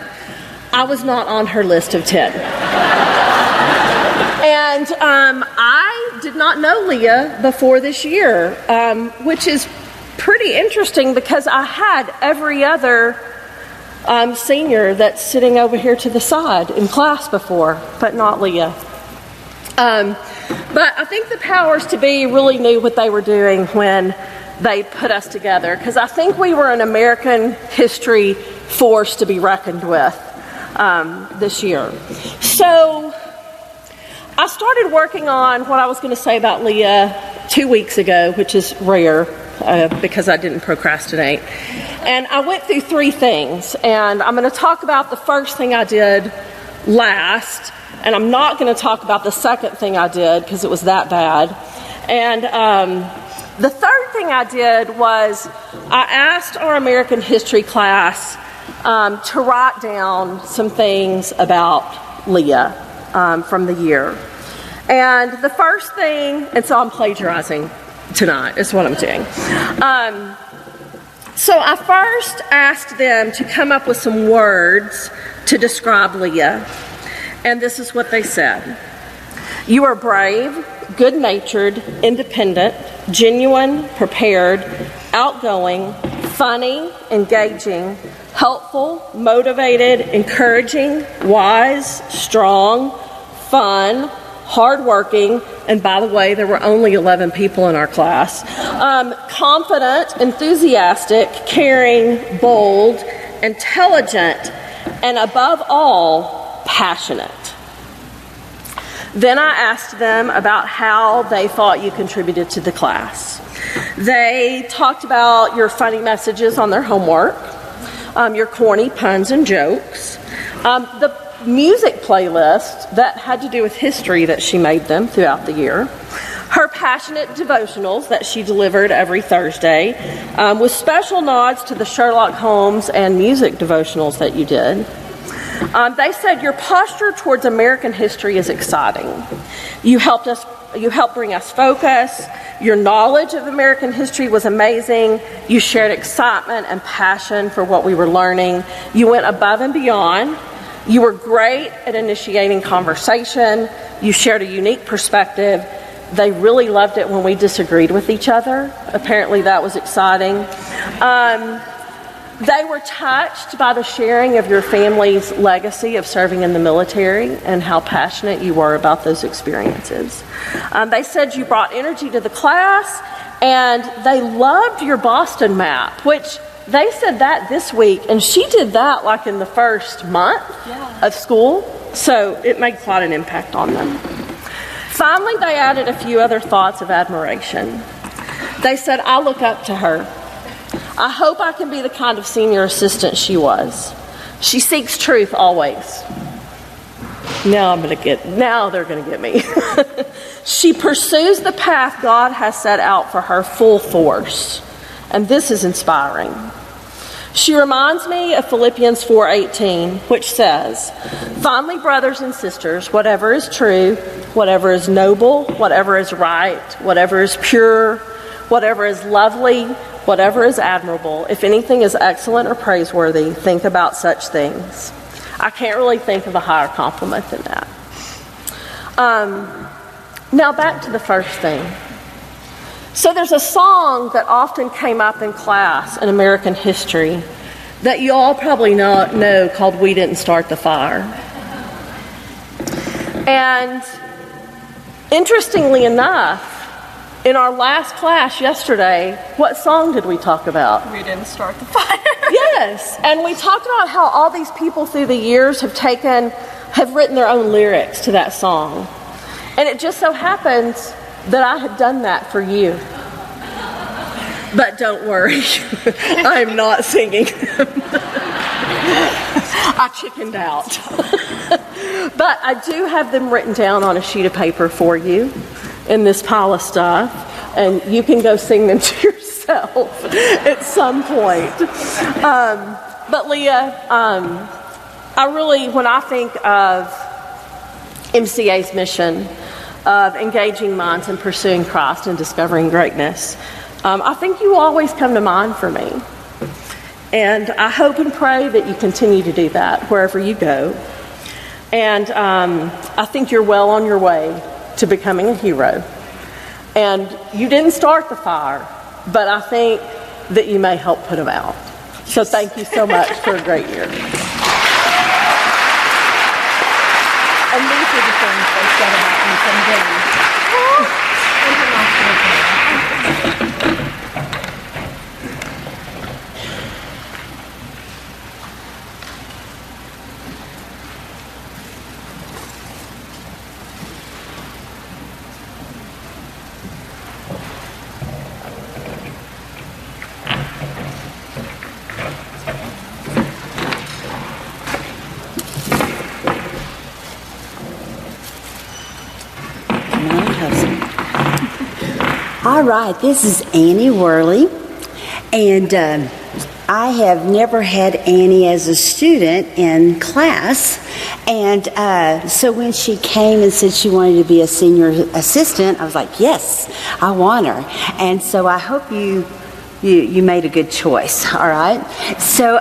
I was not on her list of 10. And I did not know Leah before this year, which is pretty interesting because I had every other senior that's sitting over here to the side in class before, but not Leah. But I think the powers to be really knew what they were doing when they put us together, because I think we were an American history force to be reckoned with this year. So I started working on what I was going to say about Leah 2 weeks ago, which is rare because I didn't procrastinate. And I went through 3 things, and I'm going to talk about the first thing I did last, and I'm not going to talk about the second thing I did because it was that bad. And the third thing I did was I asked our American history class to write down some things about Leah from the year. And the first thing, and so I'm plagiarizing tonight, is what I'm doing. So I first asked them to come up with some words to describe Leah. And this is what they said. You are brave, good-natured, independent, genuine, prepared, outgoing, funny, engaging, helpful, motivated, encouraging, wise, strong, fun, hardworking, and by the way, there were only 11 people in our class, confident, enthusiastic, caring, bold, intelligent, and above all, passionate. Then I asked them about how they thought you contributed to the class. They talked about your funny messages on their homework, your corny puns and jokes, the music playlist that had to do with history that she made them throughout the year, her passionate devotionals that she delivered every Thursday, with special nods to the Sherlock Holmes and music devotionals that you did. They said your posture towards American history is exciting. You helped bring us focus. Your knowledge of American history was amazing. You shared excitement and passion for what we were learning. You went above and beyond. You were great at initiating conversation. You shared a unique perspective. They really loved it when we disagreed with each other. Apparently that was exciting. They were touched by the sharing of your family's legacy of serving in the military and how passionate you were about those experiences. They said you brought energy to the class, and they loved your Boston map, which they said that this week, and she did that like in the first month of school, so it made quite an impact on them. Finally, they added a few other thoughts of admiration. They said, I look up to her. I hope I can be the kind of senior assistant she was. She seeks truth always. Now they're going to get me. She pursues the path God has set out for her full force. And this is inspiring. She reminds me of Philippians 4:18, which says, finally, brothers and sisters, whatever is true, whatever is noble, whatever is right, whatever is pure, whatever is lovely, whatever is admirable, if anything is excellent or praiseworthy, think about such things. I can't really think of a higher compliment than that. Now back to the first thing. So there's a song that often came up in class in American history that you all probably know called We Didn't Start the Fire. And interestingly enough, in our last class yesterday, what song did we talk about? We didn't start the fire. Yes, and we talked about how all these people through the years have written their own lyrics to that song. And it just so happens that I had done that for you. But don't worry, I'm not singing. I chickened out. But I do have them written down on a sheet of paper for you in this pile of stuff, and you can go sing them to yourself at some point. But Leah, when I think of MCA's mission of engaging minds in pursuing Christ and discovering greatness, I think you always come to mind for me. And I hope and pray that you continue to do that wherever you go. And I think you're well on your way to becoming a hero. And you didn't start the fire, but I think that you may help put them out. So thank you so much for a great year. And these are the things they said about me someday. All right, this is Annie Worley, and I have never had Annie as a student in class, and so when she came and said she wanted to be a senior assistant, I was like, yes, I want her. And so I hope you made a good choice, all right? So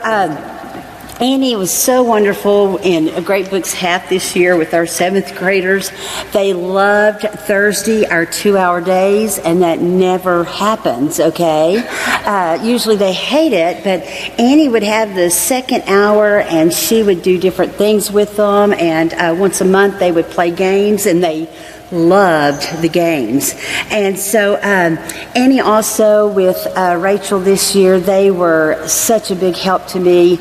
Annie was so wonderful in Great Books Half this year with our 7th graders. They loved Thursday, our 2-hour days, and that never happens, okay? Usually they hate it, but Annie would have the second hour, and she would do different things with them, and once a month they would play games, and they loved the games. And so Annie also with Rachel this year, they were such a big help to me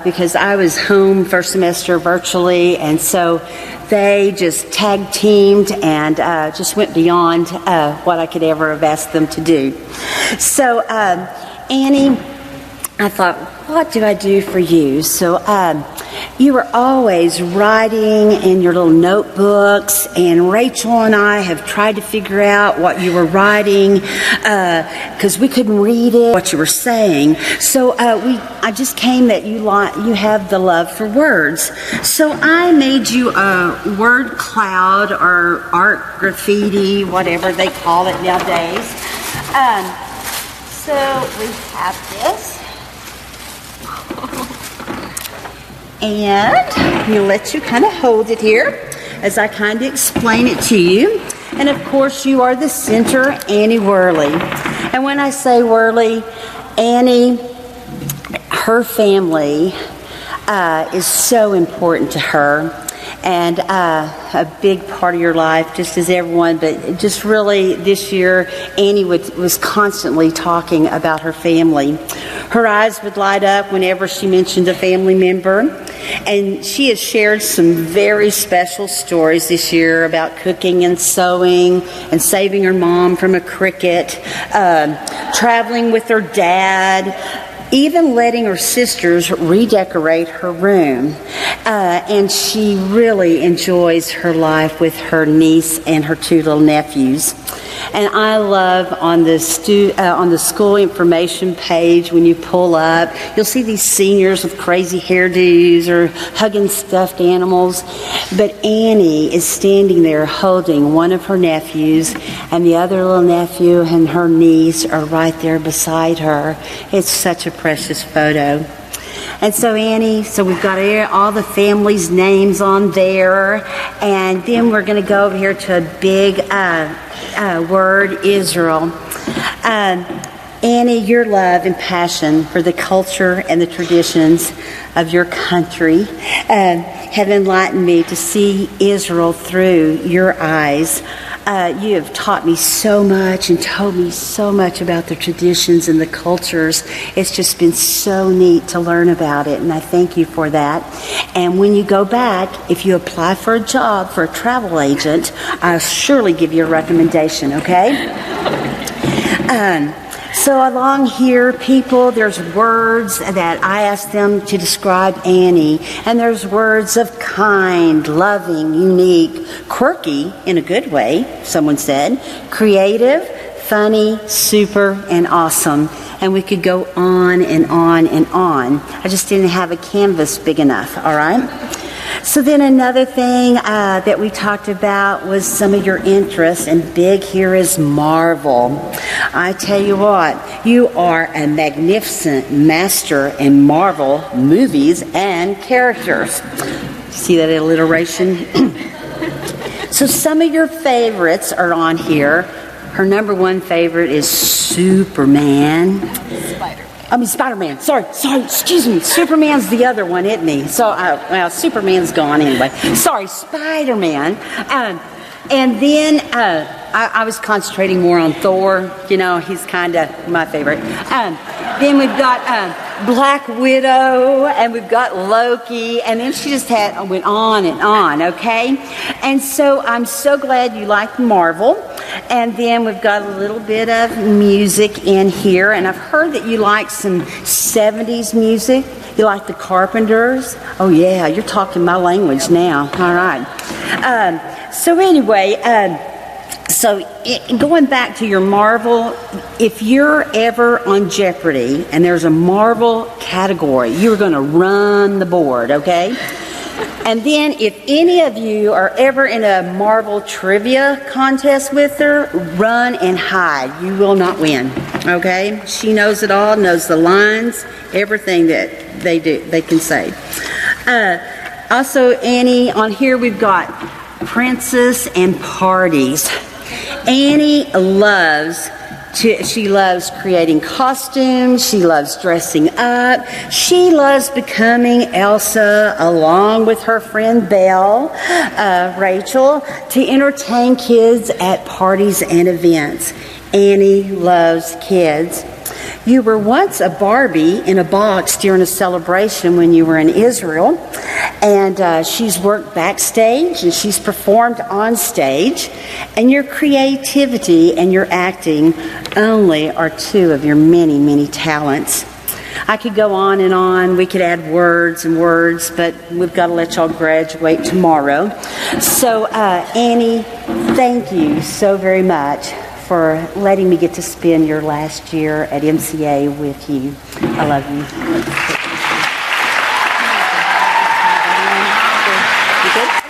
because I was home first semester virtually, and so they just tag teamed and just went beyond what I could ever have asked them to do. So Annie, I thought, what do I do for you? So you were always writing in your little notebooks, and Rachel and I have tried to figure out what you were writing because we couldn't read it, what you were saying. So I just came that you have the love for words. So I made you a word cloud or art graffiti, whatever they call it nowadays. So we have this. And I'm going to let you kind of hold it here as I kind of explain it to you. And of course, you are the center, Annie Worley. And when I say Worley, Annie, her family is so important to her. And a big part of your life, just as everyone, but just really this year, Annie was constantly talking about her family. Her eyes would light up whenever she mentioned a family member. And she has shared some very special stories this year about cooking and sewing and saving her mom from a cricket, traveling with her dad, even letting her sisters redecorate her room. And she really enjoys her life with her niece and her 2 little nephews. And I love on the school information page, when you pull up, you'll see these seniors with crazy hairdos or hugging stuffed animals. But Annie is standing there holding one of her nephews, and the other little nephew and her niece are right there beside her. It's such a precious photo. And so Annie, we've got all the family's names on there, and then we're going to go over here to a big word, Israel. Annie, your love and passion for the culture and the traditions of your country have enlightened me to see Israel through your eyes. You have taught me so much and told me so much about the traditions and the cultures. It's just been so neat to learn about it, and I thank you for that. And when you go back, if you apply for a job for a travel agent, I'll surely give you a recommendation, okay? So along here, people, there's words that I asked them to describe Annie. And there's words of kind, loving, unique, quirky in a good way, someone said, creative, funny, super, and awesome. And we could go on and on and on. I just didn't have a canvas big enough, all right? So then another thing that we talked about was some of your interests, and big here is Marvel. I tell you what, you are a magnificent master in Marvel movies and characters. See that alliteration? So some of your favorites are on here. Her number 1 favorite is Superman. Spider-Man. Sorry, excuse me. Superman's the other one, isn't he? So, Superman's gone anyway. Sorry, Spider-Man. And then I was concentrating more on Thor. You know, he's kind of my favorite. Then we've got Black Widow, and we've got Loki, and then she just went on and on, okay? And so I'm so glad you liked Marvel. And then we've got a little bit of music in here, and I've heard that you like some 70s music. You like the Carpenters? Oh yeah, you're talking my language now. All right. So anyway, going back to your Marvel, if you're ever on Jeopardy and there's a Marvel category, you're going to run the board, okay? And then if any of you are ever in a Marvel trivia contest with her, run and hide. You will not win. Okay? She knows it all, knows the lines, everything that they can say. Also, Annie, on here we've got Princess and Parties. Annie she loves creating costumes. She loves dressing up. She loves becoming Elsa along with her friend Belle, Rachel, to entertain kids at parties and events. Annie loves kids. You were once a Barbie in a box during a celebration when you were in Israel, and she's worked backstage and she's performed on stage, and your creativity and your acting only are two of your many, many talents. I could go on and on. We could add words and words, but we've got to let y'all graduate tomorrow. So, Annie, thank you so very much for letting me get to spend your last year at MCA with you. I love you. You good?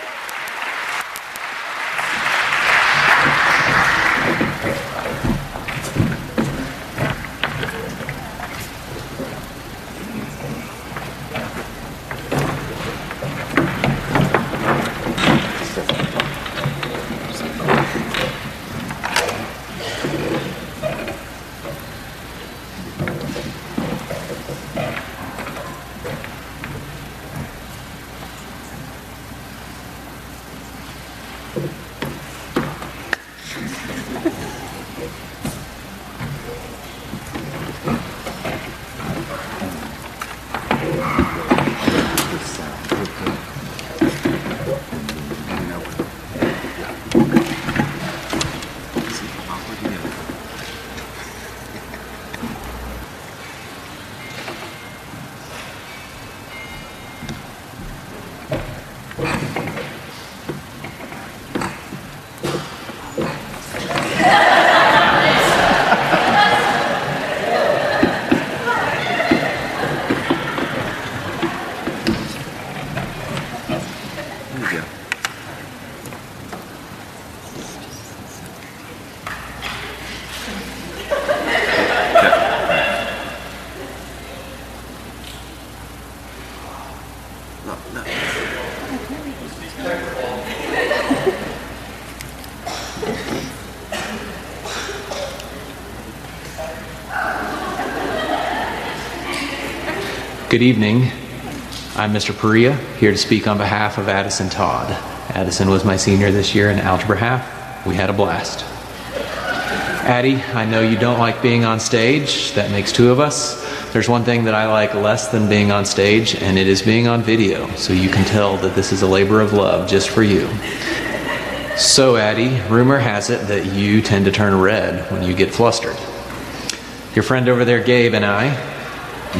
Good evening. I'm Mr. Perea, here to speak on behalf of Addison Todd. Addison was my senior this year in Algebra Half. We had a blast. Addie, I know you don't like being on stage. That makes two of us. There's one thing that I like less than being on stage, and it is being on video, so you can tell that this is a labor of love just for you. So, Addie, rumor has it that you tend to turn red when you get flustered. Your friend over there, Gabe, and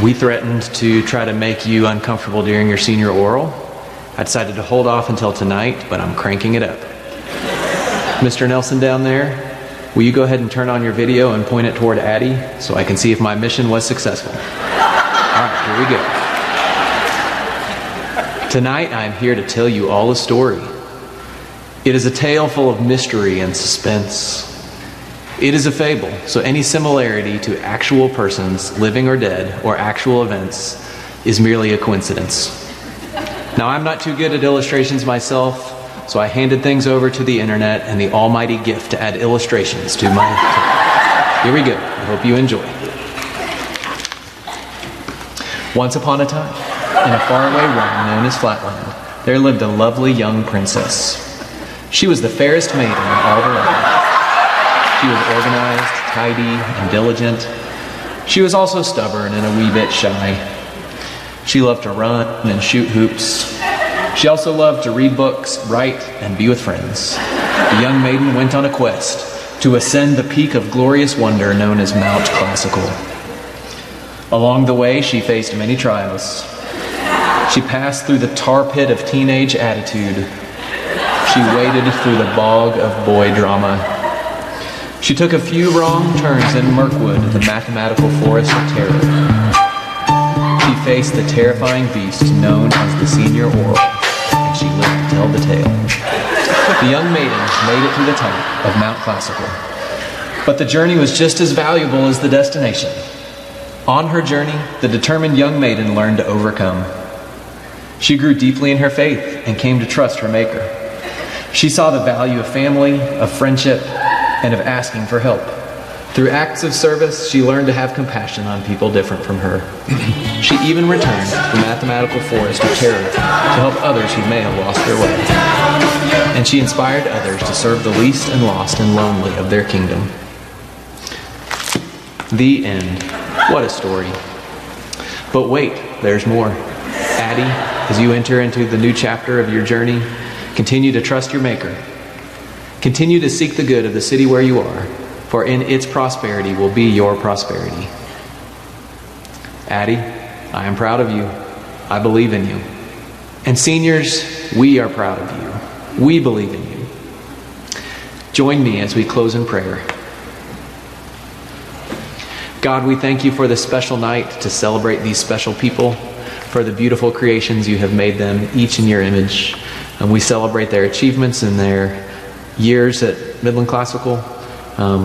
we threatened to try to make you uncomfortable during your senior oral. I decided to hold off until tonight, but I'm cranking it up. Mr. Nelson down there, will you go ahead and turn on your video and point it toward Addie so I can see if my mission was successful? All right, here we go. Tonight, I'm here to tell you all a story. It is a tale full of mystery and suspense. It is a fable, so any similarity to actual persons, living or dead, or actual events is merely a coincidence. Now, I'm not too good at illustrations myself, so I handed things over to the internet and the almighty gift to add illustrations to my tale. Here we go. I hope you enjoy. Once upon a time, in a faraway realm known as Flatland, there lived a lovely young princess. She was the fairest maiden in all the land. She was organized, tidy, and diligent. She was also stubborn and a wee bit shy. She loved to run and shoot hoops. She also loved to read books, write, and be with friends. The young maiden went on a quest to ascend the peak of glorious wonder known as Mount Classical. Along the way, she faced many trials. She passed through the tar pit of teenage attitude. She waded through the bog of boy drama. She took a few wrong turns in Mirkwood, the mathematical forest of terror. She faced the terrifying beast known as the senior oral, and she lived to tell the tale. The young maiden made it to the top of Mount Classical. But the journey was just as valuable as the destination. On her journey, the determined young maiden learned to overcome. She grew deeply in her faith and came to trust her Maker. She saw the value of family, of friendship, and of asking for help. Through acts of service, she learned to have compassion on people different from her. She even returned to the mathematical forest of terror to help others who may have lost their way. And she inspired others to serve the least and lost and lonely of their kingdom. The end. What a story. But wait, there's more. Addie, as you enter into the new chapter of your journey, continue to trust your Maker. Continue to seek the good of the city where you are, for in its prosperity will be your prosperity. Addie, I am proud of you. I believe in you. And seniors, we are proud of you. We believe in you. Join me as we close in prayer. God, we thank you for this special night to celebrate these special people, for the beautiful creations you have made them, each in your image. And we celebrate their achievements and their years at Midland Classical.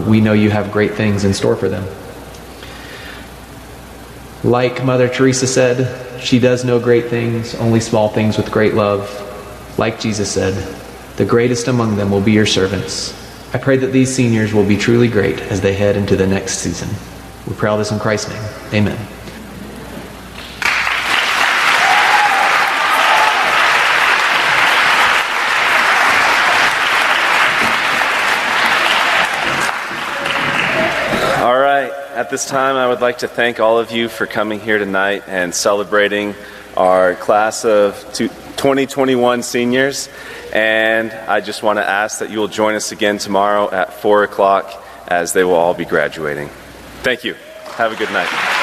We know you have great things in store for them. Like Mother Teresa said, she does no great things, only small things with great love. Like Jesus said, the greatest among them will be your servants. I pray that these seniors will be truly great as they head into the next season. We pray all this in Christ's name. Amen. All right, at this time I would like to thank all of you for coming here tonight and celebrating our class of 2021 seniors. And I just want to ask that you will join us again tomorrow at 4 o'clock as they will all be graduating. Thank you. Have a good night.